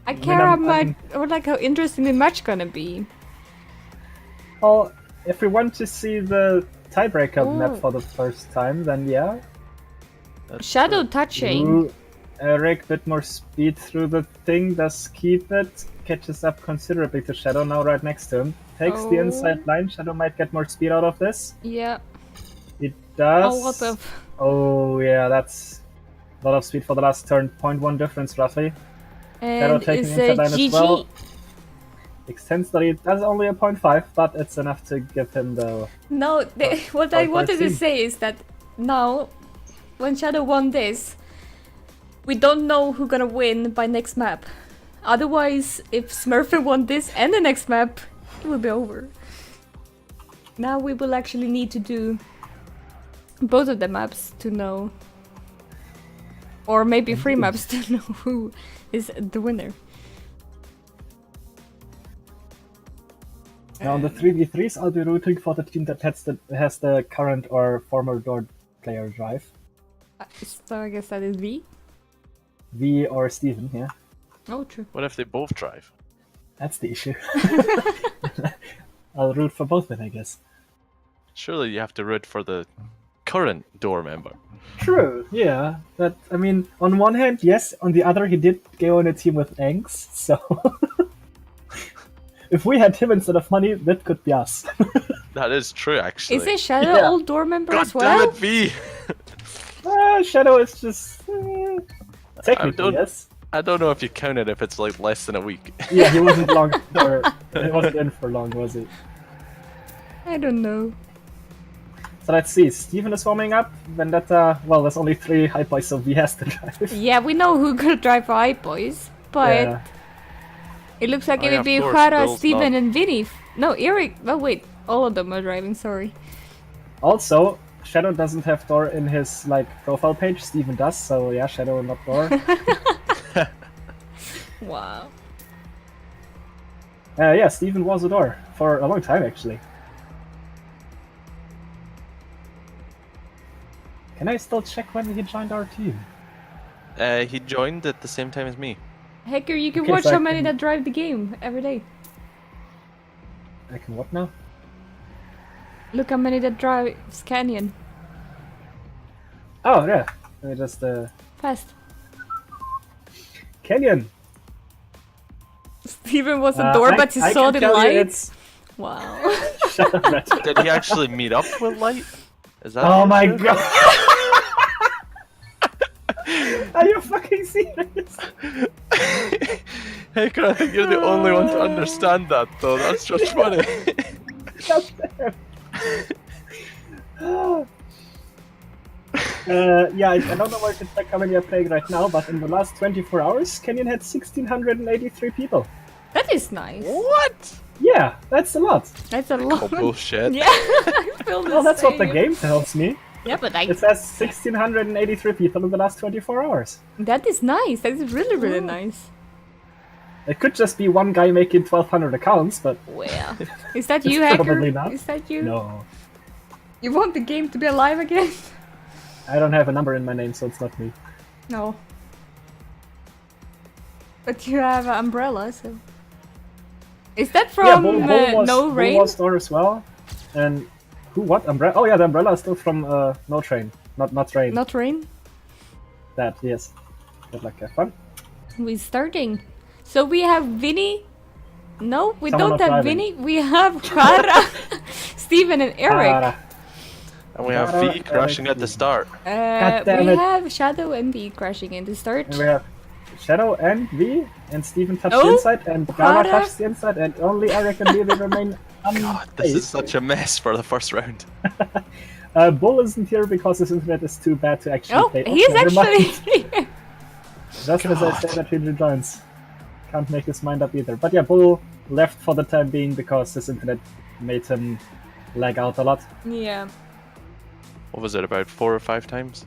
I care how interesting the match gonna be. Well, if we want to see the tiebreaker Ooh. map for the first time, then yeah. Shadow touching. Ooh, Eric, bit more speed through the thing, does keep it, catches up considerably to Shadow, now right next to him. Takes the Oh. inside line, Shadow might get more speed out of this. Yeah. It does. A lot of. Oh yeah, that's a lot of speed for the last turn, 0.1 difference roughly. Shadow And taking it's inside line as well. GG. Extends the lead, that's only a 0.5, but it's enough to give him the... No, what I wanted to 5-5. say is that now, when Shadow won this, we don't know who's gonna win by next map. Otherwise, if Smurfer won this and the next map, it will be over. Now we will actually need to do both of the maps to know. Or maybe 3 maps to know who is the winner. Now on the 3v3s, I'll be rooting for the team that has the current or former Door player drive. So I guess that is V. V or Steven, yeah. Oh, true. What if they both drive? That's the issue. I'll root for both then, I guess. Surely you have to root for the current door member. True, yeah. But, I mean, on one hand, yes. On the other, he did go on a team with Angs, so... If we had him instead of money, that could be us. That is true, actually. Is a Shadow Yeah. old door member God as well? damn it, V! Shadow is just... technically, don't- yes. I don't know if you count it if it's like less than a week. Yeah, he wasn't long, or he wasn't in for long, was he? I don't know. So let's see, Steven is warming up, Vendetta, well, there's only 3 high boys, so V has to drive. Yeah, we know who could drive for High Boys, but Yeah. it looks like Oh, it yeah, would be of course, Jara, Bill's Steven, not. and Vinny. No, Eric. Oh, wait. All of them are driving, sorry. Also, Shadow doesn't have Door in his profile page, Steven does, so yeah, Shadow not Door. Wow. Yeah, Steven was a Door for a long time actually. Can I still check when he joined our team? He joined at the same time as me. Hacker, you can Okay, watch so I how many can- that drive the game every day. I can what now? Look how many that drives Canyon. Oh yeah, let me just Fast. Canyon. Steven was a door, but he I saw can the tell you lights. Wow. Shut up, Red. Did he actually meet up with Light? Is that Oh what my it is? god! Are you fucking serious? Hey, I think you're the only one to understand that, though. That's just funny. God damn. Yeah, I don't know where to check how many are playing right now, but in the last 24 hours, Canyon had 1,683 people. That is nice. What? Yeah, that's a lot. That's a lot. Oh, bullshit. Yeah, I feel the Well, that's what the same. game tells me. Yeah, but It says 1,683 people in the last 24 hours. that is nice. That is really, really nice. It could just be one guy making 1,200 accounts, but Well, is that It's you, Hacker? probably not. Is that you? no. You want the game to be alive again? I don't have a number in my name, so it's not me. No. But you have an umbrella, so. Is that from Bull No Bull Rain? was store as well. And who? What umbrella? Oh yeah, the umbrella is still from No Train, not Rain. Not Rain? That yes. Good luck, have fun. We're starting. So we have Vinny. No, we Someone don't not have driving. Vinny. We have Kara, Steven, and Eric. Ah, And we have V crashing at the start. God damn We it. have Shadow and B crashing in the start. and we have Shadow and V, and Steven touched the Oh, inside, and Gara Gara. touched the inside, and only Eric and Lily remain God, this is unfazed. such a mess for the first round. Bull isn't here because his internet is too bad to actually Oh, play. he's never mind. actually. Just as I God. said that he rejoins. Can't make his mind up either. But yeah, Bull left for the time being because his internet made him lag out a lot. Yeah. What was it, about 4 or 5 times?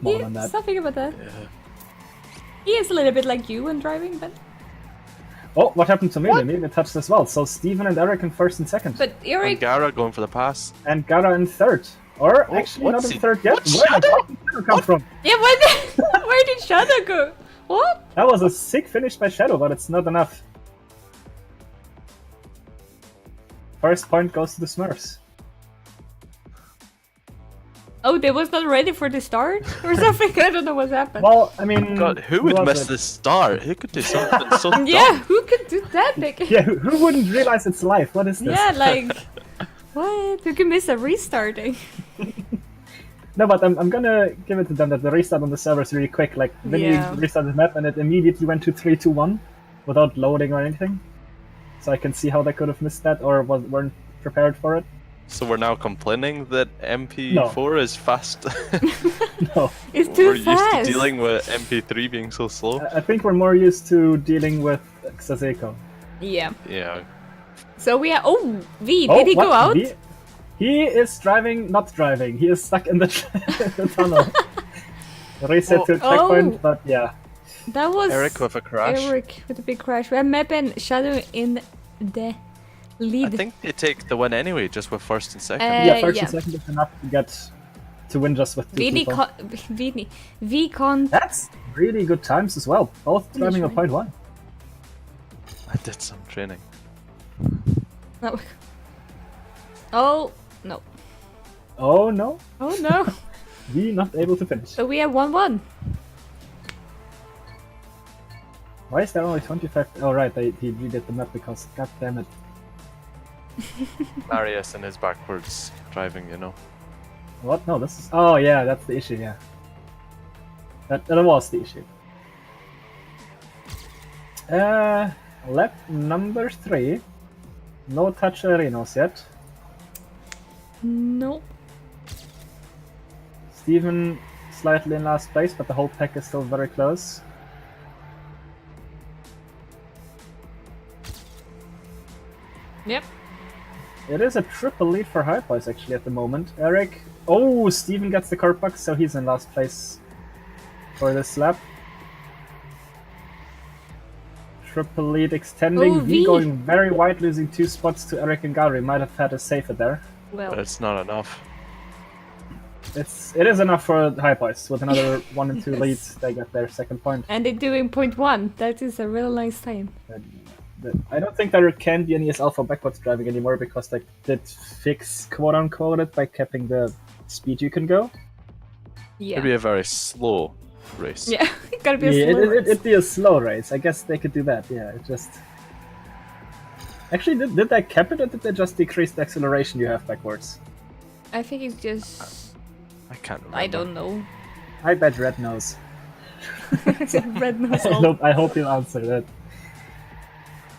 More than that. Something about that. Yeah. He is a little bit like you when driving, but Oh, what happened to me? Maybe touched as well. So Steven and Eric in first and second. but And Eric. Gara going for the pass. And Gara in third. Or Oh, actually not what's in he- third yet. what, Where Shadow? did Shadow come from? Yeah, where did Shadow go? What? That was a sick finish by Shadow, but it's not enough. First point goes to the Smurfs. Oh, they was not ready for the start or something. I don't know what happened. Well, I mean... God, who would was miss it? the start? Who could do something so dumb? Yeah, who could do that? Like, Yeah, who wouldn't realize it's live? What is this? yeah, like what? Who can miss a restarting? No, but I'm gonna give it to them that the restart on the server is really quick. Like, then Yeah. you restart the map and it immediately went to 3-2-1 without loading or anything. So I can see how they could have missed that or weren't prepared for it. So we're now complaining that MP4 is fast. No, It's too We're fast. used to dealing with MP3 being so slow. I think we're more used to dealing with Xazeco. Yeah. Yeah. So we are. Oh, V. Did he what? go out? He is driving, not driving. He is stuck in the, the tunnel. Reset to a checkpoint, Oh. but yeah. That was Eric with a crash. Eric with a big crash. We have Map and Shadow in the I lead. think they take the win anyway, just with first and second. Yeah, first yeah. and second is enough to win just with two Vini people. V con. That's really good times as well. Both driving a right. 0.1. I did some training. No. Oh no. Oh no, Oh no. we not able to finish. So we have 1-1. Why is there only 25? Oh right, he redid the map because god damn it. Marius and his backwards driving, you know. What? No, this is. Oh yeah, that's the issue. Yeah, that was the issue. Lap number 3. No touch arenas yet. No. Steven slightly in last place, but the whole pack is still very close. Yep. It is a triple lead for High Boys actually at the moment. Eric. Oh, Steven gets the card box, so he's in last place for this lap. Triple lead extending. Oh, V V. going very wide, losing 2 spots to Eric and Gary. Might have had a safer there. But Well. it's not enough. It is enough for High Boys. With another 1 and 2 Yes. leads, they get their second point. And they're doing 0.1. That is a real nice time. I don't think there can be any alpha backwards driving anymore because they did fix quote unquote it by capping the speed you can go. Yeah. Maybe a very slow race. Yeah. It gotta be a Yeah, slow race. it'd be a slow race. I guess they could do that. Yeah, it just. Actually, did they cap it or did they just decrease the acceleration you have backwards? I think it's just. I can't remember. I don't know. I bet Red knows. Red nose all. I hope you'll answer that.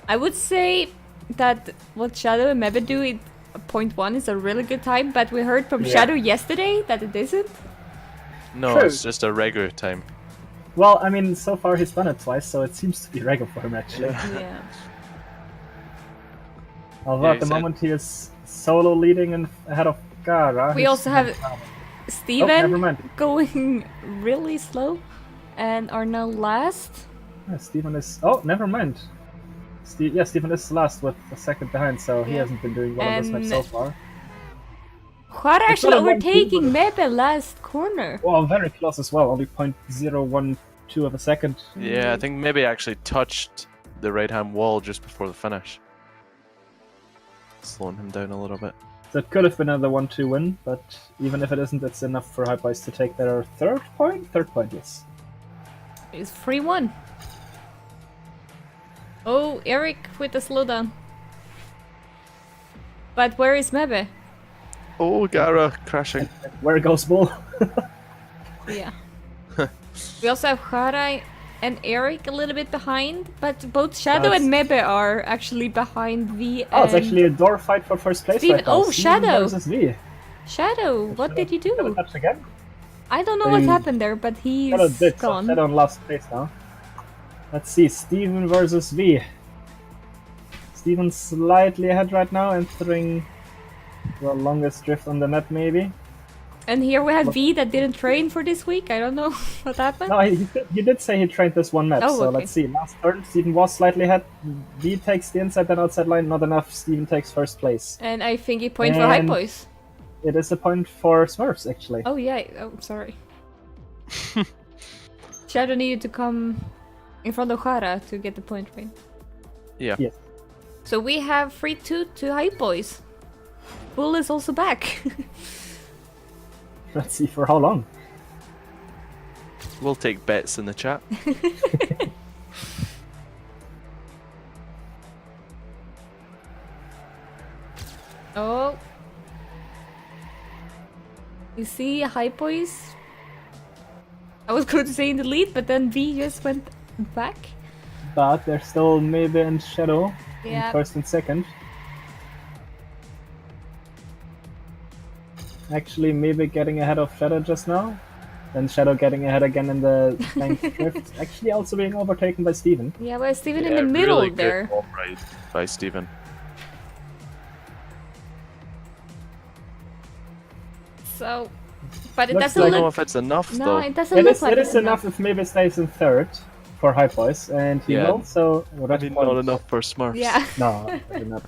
I would say that what Shadow and Mebe do at 0.1 is a really good time, but we heard from Yeah. Shadow yesterday that it isn't. No, True. it's just a regular time. Well, I mean, so far he's done it twice, so it seems to be regular for him actually. Yeah. Although Yeah, at the he said- moment he is solo leading and ahead of Gara. We He's- also have Oh, never Steven mind. going really slow and are now last. Yeah, Steven is. Oh, never mind. Steven is last with a second behind, so he Yeah. hasn't been doing well on this match so And- far. Juara It's actually not a 1-2, overtaking Mebe last corner. Well, very close as well, only 0.012 of a second. Yeah, I think maybe actually touched the right hand wall just before the finish. Slowing him down a little bit. So it could have been another 1-2 win, but even if it isn't, it's enough for High Boys to take their third point? Third point, yes. It's 3-1. Oh, Eric with the slowdown. But where is Mebe? Oh, Gara crashing. Where goes Bull? Yeah. We also have Jara and Eric a little bit behind, but both Shadow That's- and Mebe are actually behind V. Oh, it's and actually a door fight for first place Steven- right now. oh, Steven Shadow. versus V. Shadow. What did you Shadow do? touched again. I don't know what They- happened there, but Shadow he's did, so gone. Shadow in last place now. Let's see, Steven versus V. Steven slightly ahead right now, entering the longest drift on the map maybe. And here we have V that didn't train for this week. I don't know what happened. No, he did say he trained this one map, Oh, so okay. let's see. Last turn, Steven was slightly ahead. V takes the inside and outside line, not enough. Steven takes first place. And I think he point for High And- Boys. It is a point for Smurfs, actually. Oh yeah. Oh, sorry. Shadow needed to come in front of Hara to get the point right. Yeah. Yes. So we have 3-2 to High Boys. Bull is also back. Let's see for how long. We'll take bets in the chat. Oh. You see, High Boys. I was going to say in the lead, but then V just went back. But there's still Maybe and Shadow Yeah. in first and second. Actually, Maybe getting ahead of Shadow just now. Then Shadow getting ahead again in the bank drift. Actually, also being overtaken by Steven. Yeah, well, Steven in Yeah, the middle really good there. ball ride by Steven. So, but it Looks doesn't I like- don't know look. if it's enough No, though. it doesn't look like It it's is enough if Maybe stays in third for High Boys, and he Yeah. will, so... I mean, not enough for Smurfs. Yeah, No, definitely not.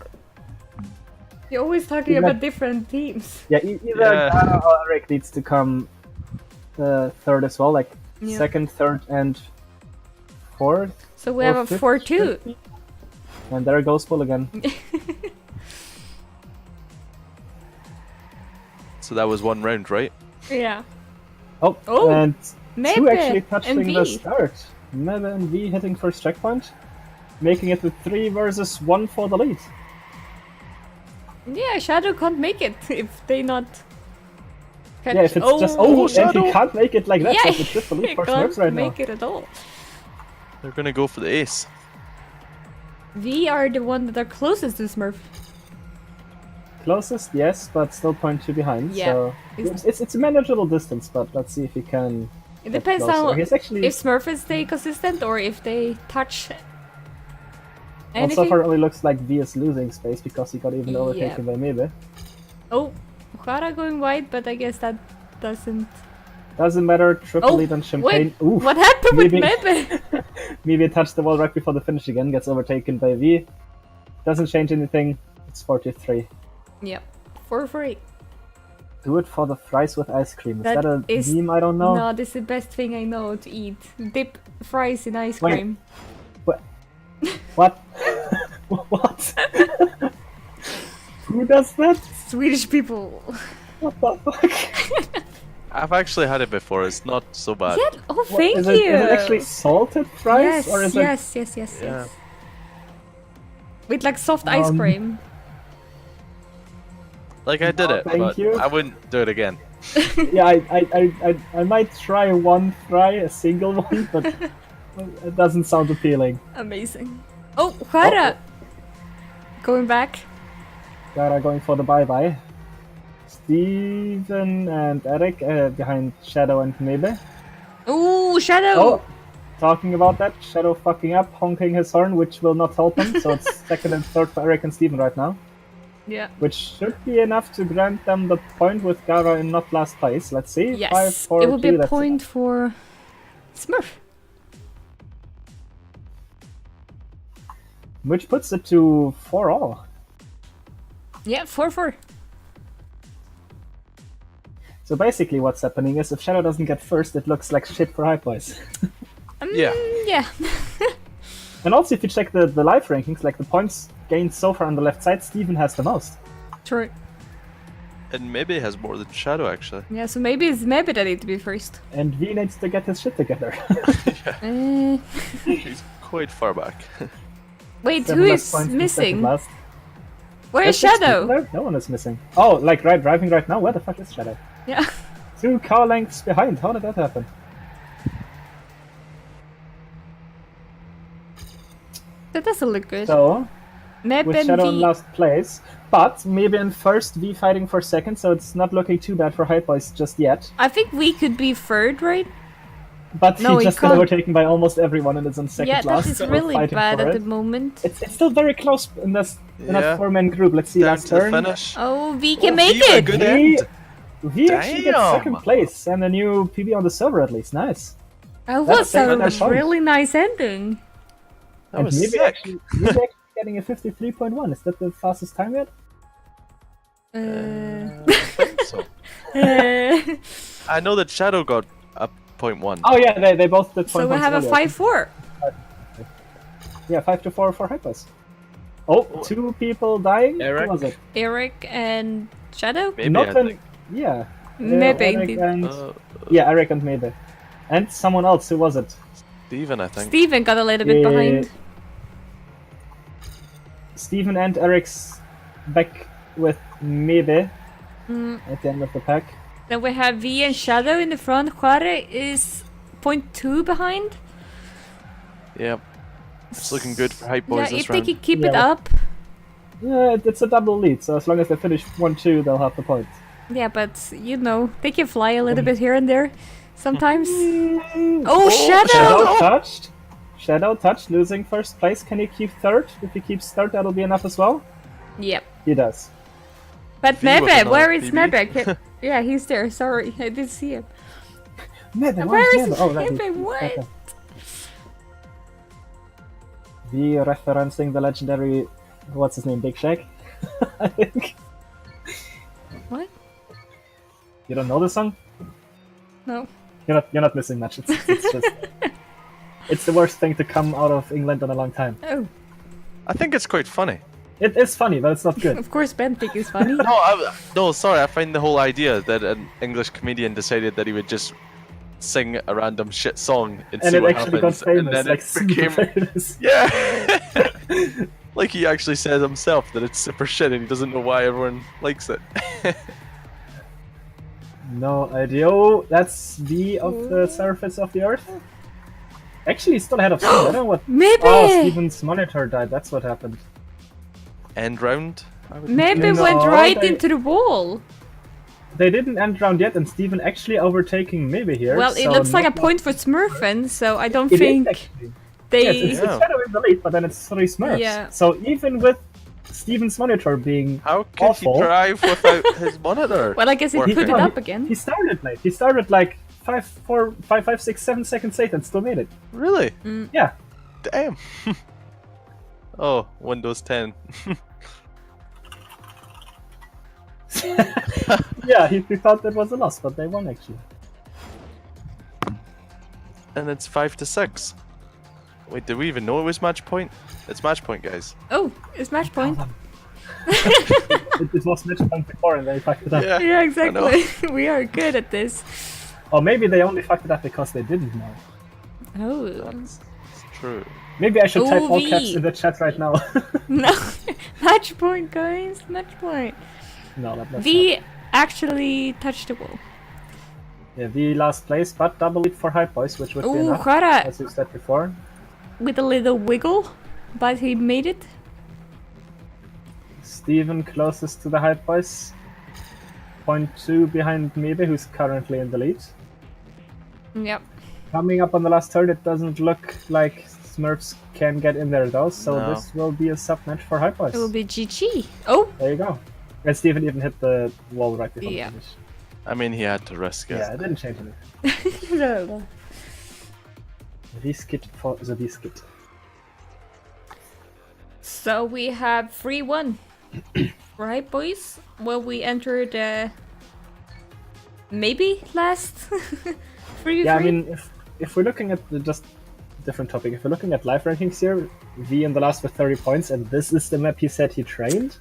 you're always talking Even- about different teams. Yeah, either Yeah. Gara or Eric needs to come third as well, like Yeah. second, third, and fourth. So we or have a fifth, 4-2. should be. And there goes Bull again. So that was one round, right? Yeah. Oh, Oh, and Maybe. two actually and touching V. the start. Mebe and V hitting first checkpoint, making it the 3 versus 1 for the lead. Yeah, Shadow can't make it if they not. Catch. Yeah, if it's just and Shadow. he can't make it like that, Yeah, so it's just the lead he for can't Smurfs right now. make it at all. They're gonna go for the ace. V are the one that are closest to Smurf. Closest, yes, but still 0.2 behind. Yeah. So it's a manageable distance, but let's see if he can. It get depends closer. how He's actually if Smurfs stay consistent or if they touch. also Anything. far only looks like V is losing space because he got even Yeah. overtaken by Maybe. Oh, Hara going wide, but I guess that doesn't. Doesn't matter. Triple Oh, lead on Champagne. Wait, Oof. what happened with Maybe- Mebe? Maybe touched the wall right before the finish again. Gets overtaken by V. Doesn't change anything. It's 43. Yep, 4-3. Do it for the fries with ice cream. Is That that a is- meme? I don't know. No, this is the best thing I know to eat. Dip fries in ice Wait. cream. What? What? Who does that? Swedish people. What the fuck? I've actually had it before. It's not so bad. Yeah. Oh, What, thank is you. It, is it actually salted fries? Yes, or is yes, it... yes. Yeah. With like soft ice Um, cream. Like I did Oh, it, thank but you. I wouldn't do it again. Yeah, I might try one fry, a single one, but it doesn't sound appealing. Amazing. Oh, Hara. Going back. Gara going for the bye-bye. Steven and Eric behind Shadow and Maybe. Ooh, Shadow. Oh, talking about that, Shadow fucking up, honking his horn, which will not help him, so it's second and third for Eric and Steven right now. Yeah. Which should be enough to grant them the point with Gara in not last place. Let's see. Yes. 5, 4, It will be 3, a that's point for Smurf. Which puts it to 4-all. Yeah, 4-4. So basically what's happening is if Shadow doesn't get first, it looks like shit for High Boys. Yeah. Yeah. And also if you check the live rankings, like the points gained so far on the left side, Steven has the most. True. And maybe it has more than Shadow actually. Yeah, so maybe it's Maybe that need to be first. And V needs to get his shit together. He's quite far back. Wait, 7 who less is points than second missing? last. Where is There's 6 people Shadow? there? No one is missing. Oh, like driving right now? Where the fuck is Shadow? Yeah. 2 car lengths behind. How did that happen? That doesn't look good. So, Meb with and Shadow in V. last place, but maybe in first, V fighting for second, so it's not looking too bad for Hype Boys just yet. I think we could be third, right? But No, he he just got can't. overtaken by almost everyone and is on second Yeah, that last. is so really fighting bad for at it. the moment. It's still very close in this in Yeah. that 4-man group. Let's see Down last to the turn. finish. Oh, V can Oh, make V with a it! good V, end. V actually gets Damn. second place and a new PB on the server at least. Nice. That That's was second a point. really nice ending. That And was maybe sick. actually getting a 53.1. Is that the fastest time yet? I think so. uh, I know that Shadow got a 0.1. Oh yeah, they both did so we 0.1 have a earlier. 5-4. Yeah, 5-4 for Hypers. Oh, two people dying. Eric? Who was it? Eric and Shadow? Maybe Not I an- think. Yeah. Maybe Eric indeed. and Uh, yeah, Eric and maybe, and someone else. Who was it? Steven, I think. Steven got a little bit Yeah. behind. Steven and Eric's back with maybe Mm. at the end of the pack. Then we have V and Shadow in the front. Juare is 0.2 behind. Yep. It's looking good for Hype Boys Yeah, this if they round. can keep it Yeah. up. Yeah, it's a double lead, so as long as they finish 1-2, they'll have the point. Yeah, but you know, they can fly a little bit here and there sometimes. Oh, Shadow! Shadow touched. Shadow touched, losing first place. Can he keep third? If he keeps third, that'll be enough as well. Yep. He does. But V was Mebe, another where is PB. Mebe? Yeah, he's there. Sorry, I didn't see him. Mebe, Where is Oh, that Mebe? is- What? okay. The referencing the legendary, what's his name, Big Shaq? I think. What? You don't know the song? No. You're not missing much. It's just it's the worst thing to come out of England in a long time. Oh, I think it's quite funny. It is funny, but it's not good. of course Ben think is funny. No, sorry. I find the whole idea that an English comedian decided that he would just sing a random shit song and, And see it what actually happens, got famous, and then like it super became famous. yeah. Like he actually says himself that it's super shit and he doesn't know why everyone likes it. No idea. Oh, that's V of the surface of the Earth. Actually, he's still ahead of Steven. I don't know what. Maybe. Oh, Steven's monitor died. That's what happened. End round. I would Maybe No, went right they- into the wall. They didn't end round yet, and Steven actually overtaking maybe here. Well, it so looks like a not- point for Smurfen, so I don't It is think actually. they. Yes, it's Yeah. Shadow in the lead, but then it's 3 Smurfs. Yeah. So even with Steven's monitor being How could awful. he drive without his monitor? Well, I guess he Working. put it No, up again. He started late. He started like 5, 6, 7 seconds late and still made it. Really? Yeah. Damn. Oh, Windows 10. Yeah, he thought that was a loss, but they won actually. And it's 5-6. Wait, did we even know it was match point? It's match point, guys. Oh, it's match point. It was match point before and they fucked it up. Yeah. Yeah, I know. exactly. We are good at this. Or maybe they only fucked it up because they didn't know. Oh. That's true. Maybe I should type all OV. caps in the chat right now. No. Match point, guys. Match point. No, that's V actually touched the wall. not. Yeah, the last place, but double lead for Hype Boys, which would be Oh, enough, Juara as you said before. with a little wiggle, but he made it. Steven closest to the Hype Boys. 0.2 behind Maybe, who's currently in the lead. Yep. Coming up on the last turn, it doesn't look like Smurfs can get in there though, so No. this will be a sub match for Hype Boys. It will be GG. Oh, There you go. And Steven even hit the wall right before Yeah. the finish. I mean, he had to risk it. Yeah, it didn't change anything. no. Risk it for the biscuit. So we have 3-1. Right, boys? Well, we entered maybe last 3v3. Yeah, I mean, if we're looking at the just different topic, if we're looking at life rankings here, V in the last with 30 points, and this is the map he said he trained.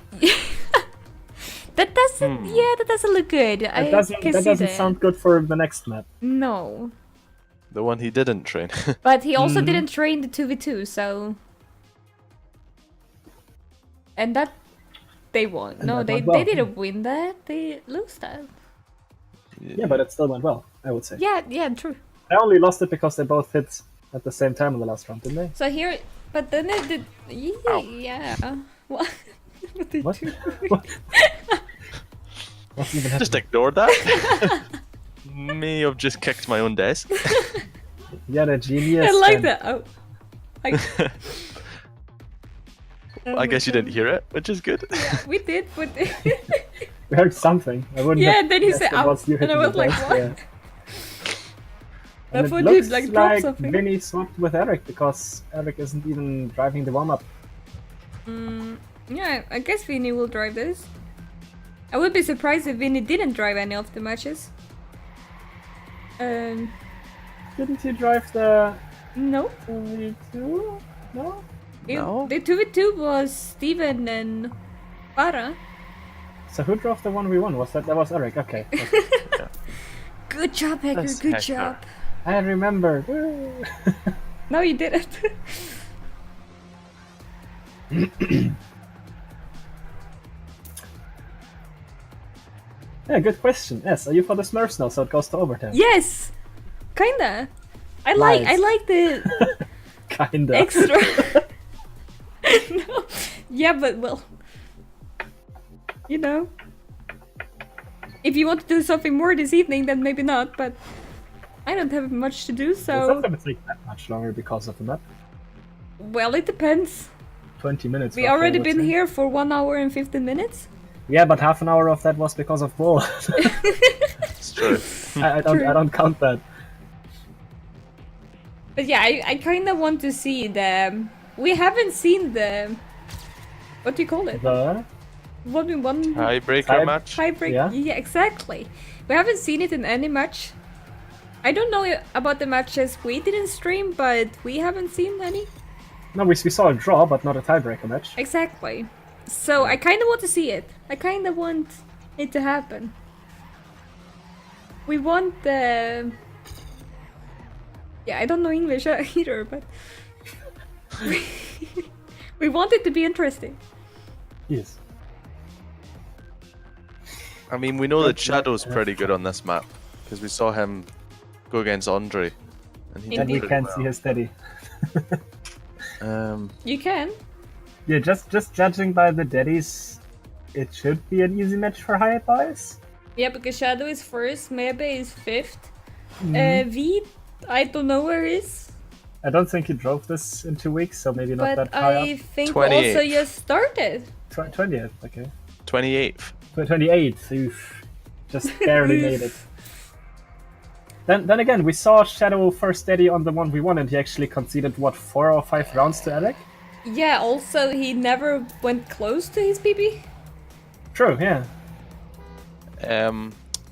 That doesn't. Yeah, that doesn't look good. That doesn't sound good for the next map. No, The one he didn't train. but he also Mm-hmm. didn't train the 2v2, so. And that they won. And No, that they went well. didn't win that. They lost that. Yeah, but it still went well, I would say. Yeah, true. I only lost it because they both hit at the same time in the last round, didn't they? So here, but then it did. Ow. Yeah. What? What did What? you? What? What's even happening? Just ignore that. May have just kicked my own desk. Yeah, the genius. I like and- that. Oh. I guess you didn't hear it, which is good. We did, but We heard something. I wouldn't. yeah. have Then he guessed said it out, was you and I hitting was the like, desk, what? yeah. I And it thought looks he'd like drop like something. Vinny swapped with Eric because Eric isn't even driving the warm-up. Yeah, I guess Vinny will drive this. I would be surprised if Vinny didn't drive any of the matches. Didn't he drive the No. 2v2? No? No. The 2v2 was Steven and Para. So who drove the 1v1? Was that was Eric? Okay. Good job, Hacker. That's Good Hacker. job. I remember. No, you didn't. Yeah, good question. Yes, are you for the Smurfs now? So it goes to overtime. Yes, kinda. I Nice. like the Kinda. extra. No. Yeah, but well, you know, if you want to do something more this evening, then maybe not. But I don't have much to do, It's so not gonna take that much longer because of the map. well, it depends. 20 minutes. We roughly, I already would been say. here for 1 hour and 15 minutes. Yeah, but half an hour of that was because of Bull. It's true. I don't. True. I don't count that. But yeah, I kind of want to see the. We haven't seen the. What do you call it? The 1v1 Tiebreaker Tie- match. tiebreak. Yeah. Yeah, exactly. We haven't seen it in any match. I don't know about the matches we didn't stream, but we haven't seen any. no, we saw a draw, but not a tiebreaker match. Exactly. So I kind of want to see it. I kind of want it to happen. We want the. Yeah, I don't know English either, but we want it to be interesting. Yes. I mean, we know that Shadow's pretty good on this map because we saw him go against Andre, and he And did we pretty can't well. see his steady. You can. Yeah, just judging by the daddies, it should be an easy match for High Boys. Yeah, because Shadow is first, Mebe is fifth. Mm-hmm. V, I don't know where is, I don't think he drove this in 2 weeks, so maybe not but that high I up. think 28th. also just started. 20th, okay. 28th. 28th, oof. Just barely made it. Then again, we saw Shadow first steady on the 1v1 and he actually conceded, what, 4 or 5 rounds to Alec? Yeah, also he never went close to his PB. True, yeah.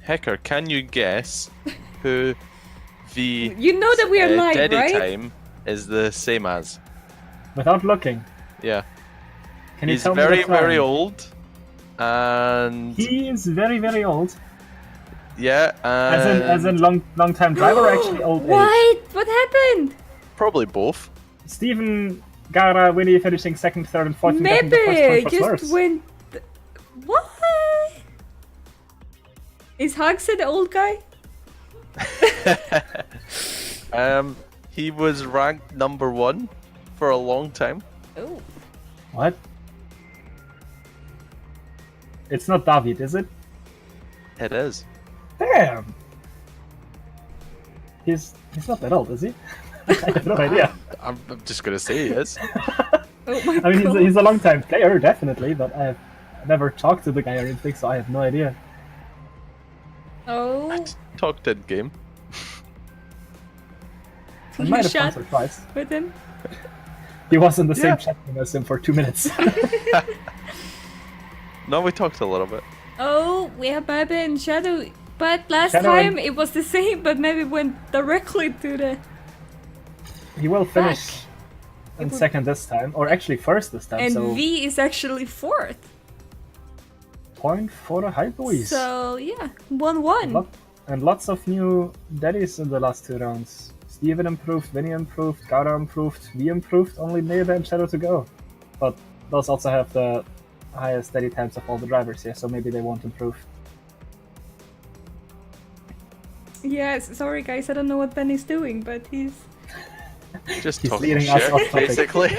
Hecker, can you guess who the You know that we are live, Daddy right? time is the same as? Without looking. Yeah. Can you He's tell very, me the time? very old. And He is very, very old. yeah, As in long time driver or actually old age? What? What happened? probably both. Steven, Gara, Winnie finishing second, third, and fourth. and getting the first Maybe point for just Smurfs. went. What? Is Hagse the old guy? He was ranked number 1 for a long time. Oh. What? It's not David, is it? It is. Damn! He's not that old, is he? I have no idea. I'm just gonna say he is. Oh my I mean, god. he's a long time player, definitely, but I have never talked to the guy or anything, so I have no idea. Oh. Talked in game. I You might have shot once or twice. with him? He was in the same Yeah. chat room as him for 2 minutes. No, we talked a little bit. Oh, we have Mebe and Shadow. But last Shadow time and- it was the same, but maybe went directly to the. He will finish Back. in It would- second this time, or actually first this time, And so V is actually fourth. point for the High Boys. So yeah, 1-1. And lots of new daddies in the last 2 rounds. Steven improved, Vinny improved, Gara improved, we improved, only Neba and Shadow to go. But those also have the highest daddy times of all the drivers here, so maybe they won't improve. Yes, sorry guys, I don't know what Benny's doing, but he's Just He's talking leading us shit, off topic. basically.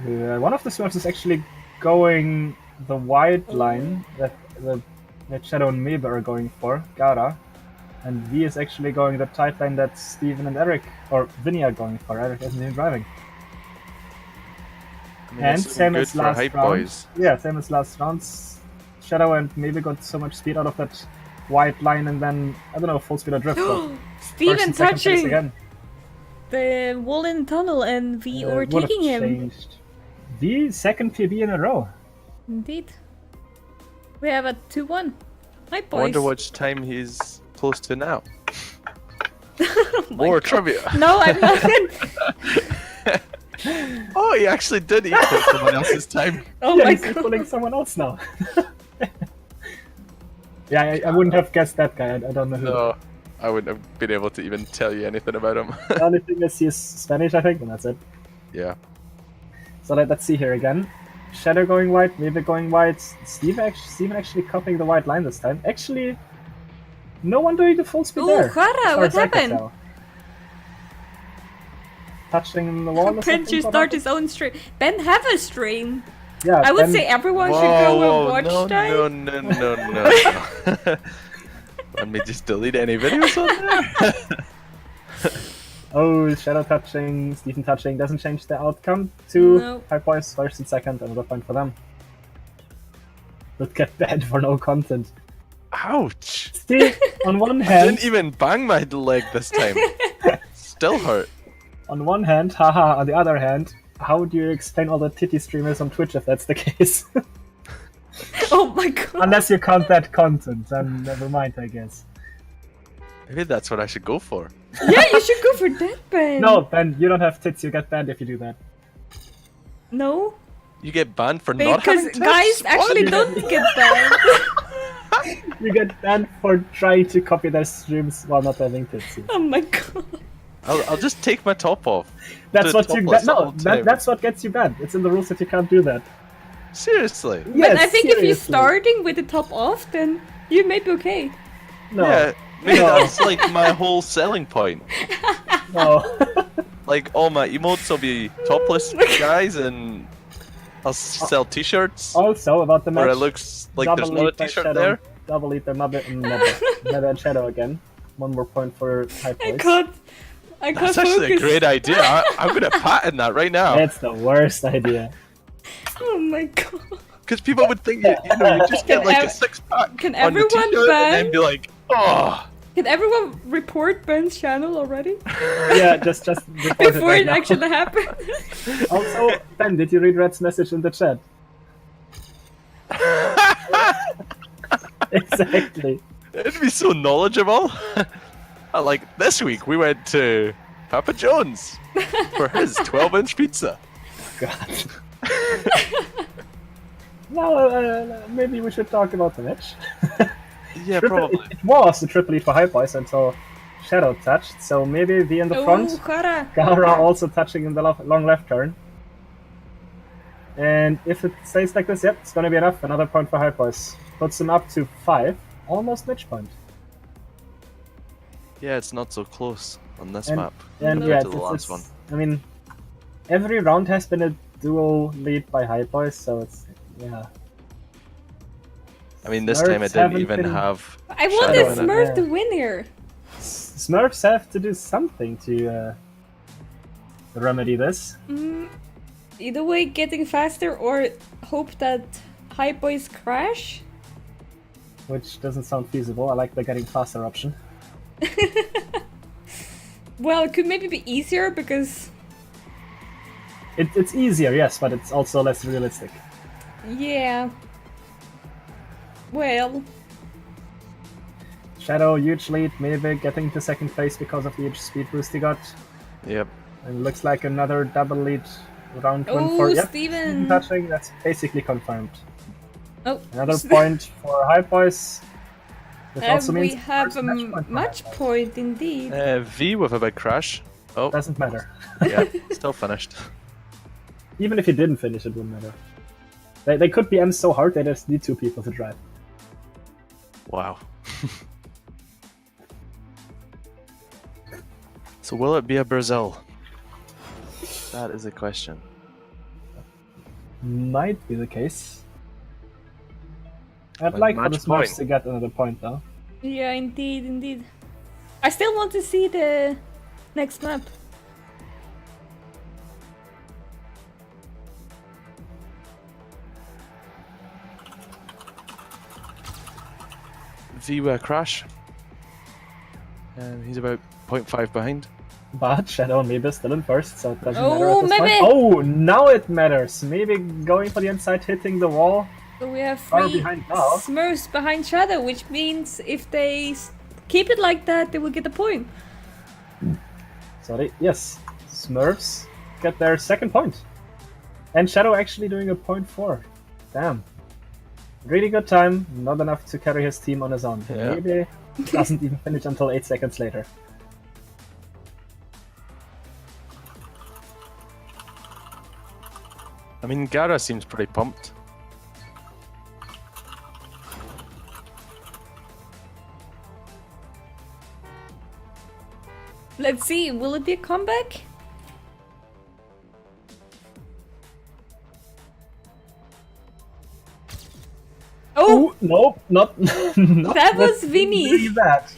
One of the Smurfs is actually going the wide line that Shadow and Mebe are going for, Gara. And V is actually going the tight line that Steven and Eric, or Vinny, are going for. Eric isn't even driving. I mean, And it's looking same good as for last hype round. boys. Yeah, same as last rounds. Shadow and Mebe got so much speed out of that wide line, and then, I don't know, full speed or drift. but first Steven and second place touching again. the wall in the tunnel and V Would have overtaking him. changed. The second PB in a row. Indeed. We have a 2-1. Hi, I boys. wonder which time he's close to now. Oh my More God. trivia. No, I'm not. Oh, he actually did equal someone else's time. Oh Yeah, my he's God. equaling someone else now. Yeah, I wouldn't have guessed that guy. I don't know who. No, I wouldn't have been able to even tell you anything about him. The only thing is he's Spanish, I think, and that's it. Yeah. So let's see here again. Shadow going white, maybe going white. Steven actually copying the white line this time. Actually, no one doing the full speed Ooh, there. Jara, as far what as I can happened? tell. Touching the wall or Ben something? should what start happened? his own stream. Ben have a stream. Yeah, I would Ben- say everyone should go and watch no, that. no. Let me just delete any videos on there. Oh, Shadow touching, Steven touching doesn't change the outcome. Two No. Hype Boys, first and second, another point for them. Would get banned for no content. Ouch! See, on one I hand, didn't even bang my leg this time. Still hurt. on one hand, haha, on the other hand, how do you explain all the titty streamers on Twitch if that's the case? Oh my God. Unless you count that content, then never mind, I guess. Maybe that's what I should go for. Yeah, you should go for that, Ben. No, Ben, you don't have tits, you get banned if you do that. No? You get banned for not having Because tits? guys What? actually don't get banned. You get banned for trying to copy their streams while not having tits. Oh my God. I'll just take my top off. That's Do what you topless get. all No, the time. that's what gets you banned. It's in the rules that you can't do that. Seriously. But Yes, I think if you're seriously. starting with the top off, then you may be okay. No, Yeah, maybe No. that's like my whole selling point. no. Like all my emotes will be topless guys, and I'll sell T-shirts Also, about the match, where it looks like there's not a lead by T-shirt Shadow, there. Double lead by Mother and Shadow again. One more point for High I Boys. can't That's focus. actually a great idea. I'm gonna patent that right now. That's the worst idea. Oh my God. Because people would think you just get Can like a ev- 6-pack can on the everyone T-shirt and ban- then be like, oh. Can everyone report Ben's channel already? Yeah, just report Before right it now. actually happened? Also, Ben, did you read Red's message in the chat? Exactly. It'd be so knowledgeable. Like this week, we went to Papa John's for his 12-inch pizza. God. Now, maybe we should talk about the match. Yeah, probably. It was a triple lead for High Boys until Shadow touched, so maybe V in the Oh, front. Jara. Gara also touching in the long left turn. And if it stays like this, yep, it's gonna be enough. Another point for High Boys. Puts him up to 5. Almost match point. Yeah, it's not so close on this And- map And compared yeah, to the last one. I mean, every round has been a dual lead by High Boys, so it's, yeah. I mean, this time I Smurfs didn't haven't even been- have. I wanted Shadow in it. Smurf Yeah. to win here. Smurfs have to do something to remedy this. Either way, getting faster or hope that High Boys crash. Which doesn't sound feasible. I like the getting faster option. Well, it could maybe be easier because, It's easier, yes, but it's also less realistic. yeah. Well, Shadow, huge lead, maybe getting to second place because of the huge speed boost he got. Yep. And looks like another double lead round one oh, for yep, Steven. touching. That's basically confirmed. Oh, Another point for High Boys. Which also we means have a first match point for match High Boys. point indeed. V with a big crash. Oh, Doesn't matter. yeah, still finished. Even if he didn't finish, it wouldn't matter. They could be M so hard they just need 2 people to drive. Wow. So will it be a Brazil? That is a question. Might be the case. I'd Like like for the match Smurfs point. to get another point though. Yeah, indeed, indeed. I still want to see the next map. V with a crash. And he's about 0.5 behind. But Shadow and Maybe still in first, so it doesn't Oh, matter at this maybe. point. Oh, now it matters. Maybe going for the inside, hitting the wall. So we have Far 3 behind now. Smurfs behind Shadow, which means if they keep it like that, they will get the point. Sorry, yes. Smurfs get their second point. And Shadow actually doing a 0.4. Damn. Really good time, not enough to carry his team on his own. Yeah. Maybe doesn't even finish until 8 seconds later. I mean, Gara seems pretty pumped. Let's see, will it be a comeback? Oh, Ooh, nope, not, not that was with Vinny. that.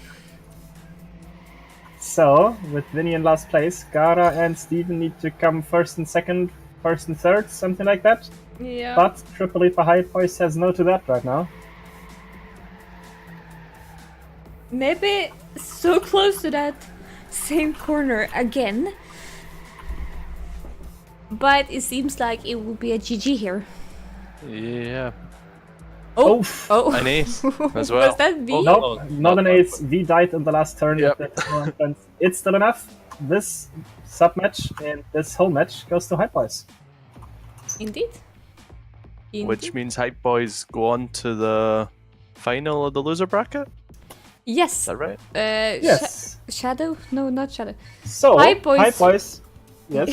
So, with Vinny in last place, Gara and Steven need to come first and second, first and third, something like that. Yeah. But Triple E for High Boy says no to that right now. Maybe so close to that same corner again. But it seems like it will be a GG here. Yeah. Oh, Oof. oh. An ace as well. Was that V? Oh, Nope, no, not an ace. V died in the last turn. Yep. With the it's still enough. This sub match and this whole match goes to High Boys. Indeed. Which means Hype Boys go on to the final of the loser bracket? Is Yes. that right? Yes. Shadow? No, not Shadow. So, High Boys- High Boys. Yes.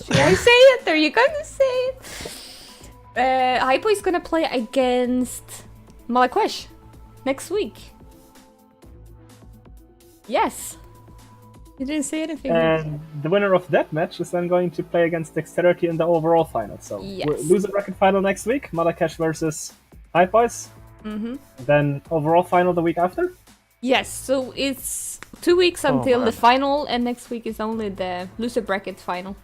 Should I say it? Are you gonna say it? Hypo is gonna play against Malaquesh next week. Yes. You didn't say anything. And the winner of that match is then going to play against Dexterity in the overall final. So, Yes. loser bracket final next week, Malakesh versus High Boys. Mm-hmm. Then overall final the week after. Yes, so it's 2 weeks Oh, until the man. final, and next week is only the loser bracket final.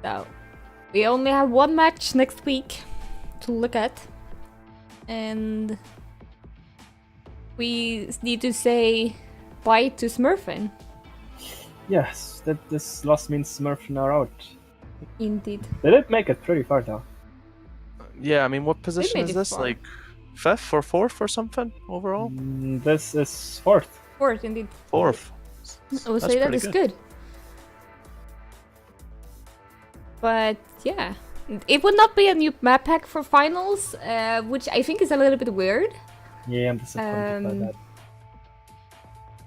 So we only have one match next week to look at, and we need to say bye to Smurfin. Yes, that this loss means Smurfs are out. Indeed. They did make it pretty far though. Yeah, I mean, what position made is it this? far. Like 5th or 4th or something overall? This is fourth. Fourth, indeed. 4th. I would That's say that pretty is good. But yeah, it would not be a new map pack for finals, which I think is a little bit weird. Yeah, I'm disappointed by that.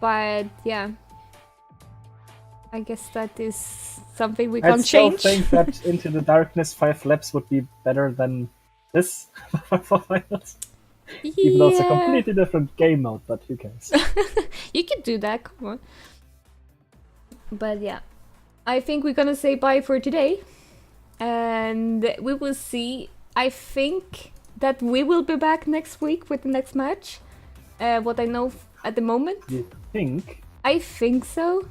But yeah, I guess that is something we I can't still change. think that Into the Darkness 5 laps would be better than this for finals. Even though it's a Yeah. completely different game mode, but who cares? You could do that, come on. But yeah, I think we're gonna say bye for today. And we will see. I think that we will be back next week with the next match. What I know at the moment. You think? I think so.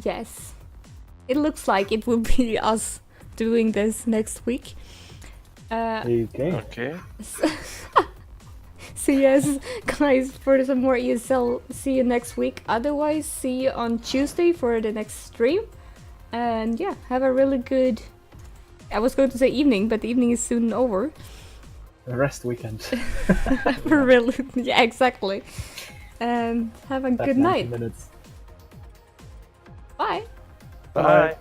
Yes. It looks like it will be us doing this next week. Okay. Okay. So yes, guys, for some more ESL, see you next week. Otherwise, see you on Tuesday for the next stream. And yeah, have a really good... I was going to say evening, but the evening is soon over. The rest weekend. For real. Yeah, exactly. And have a That good 90 night. minutes. Bye. Bye.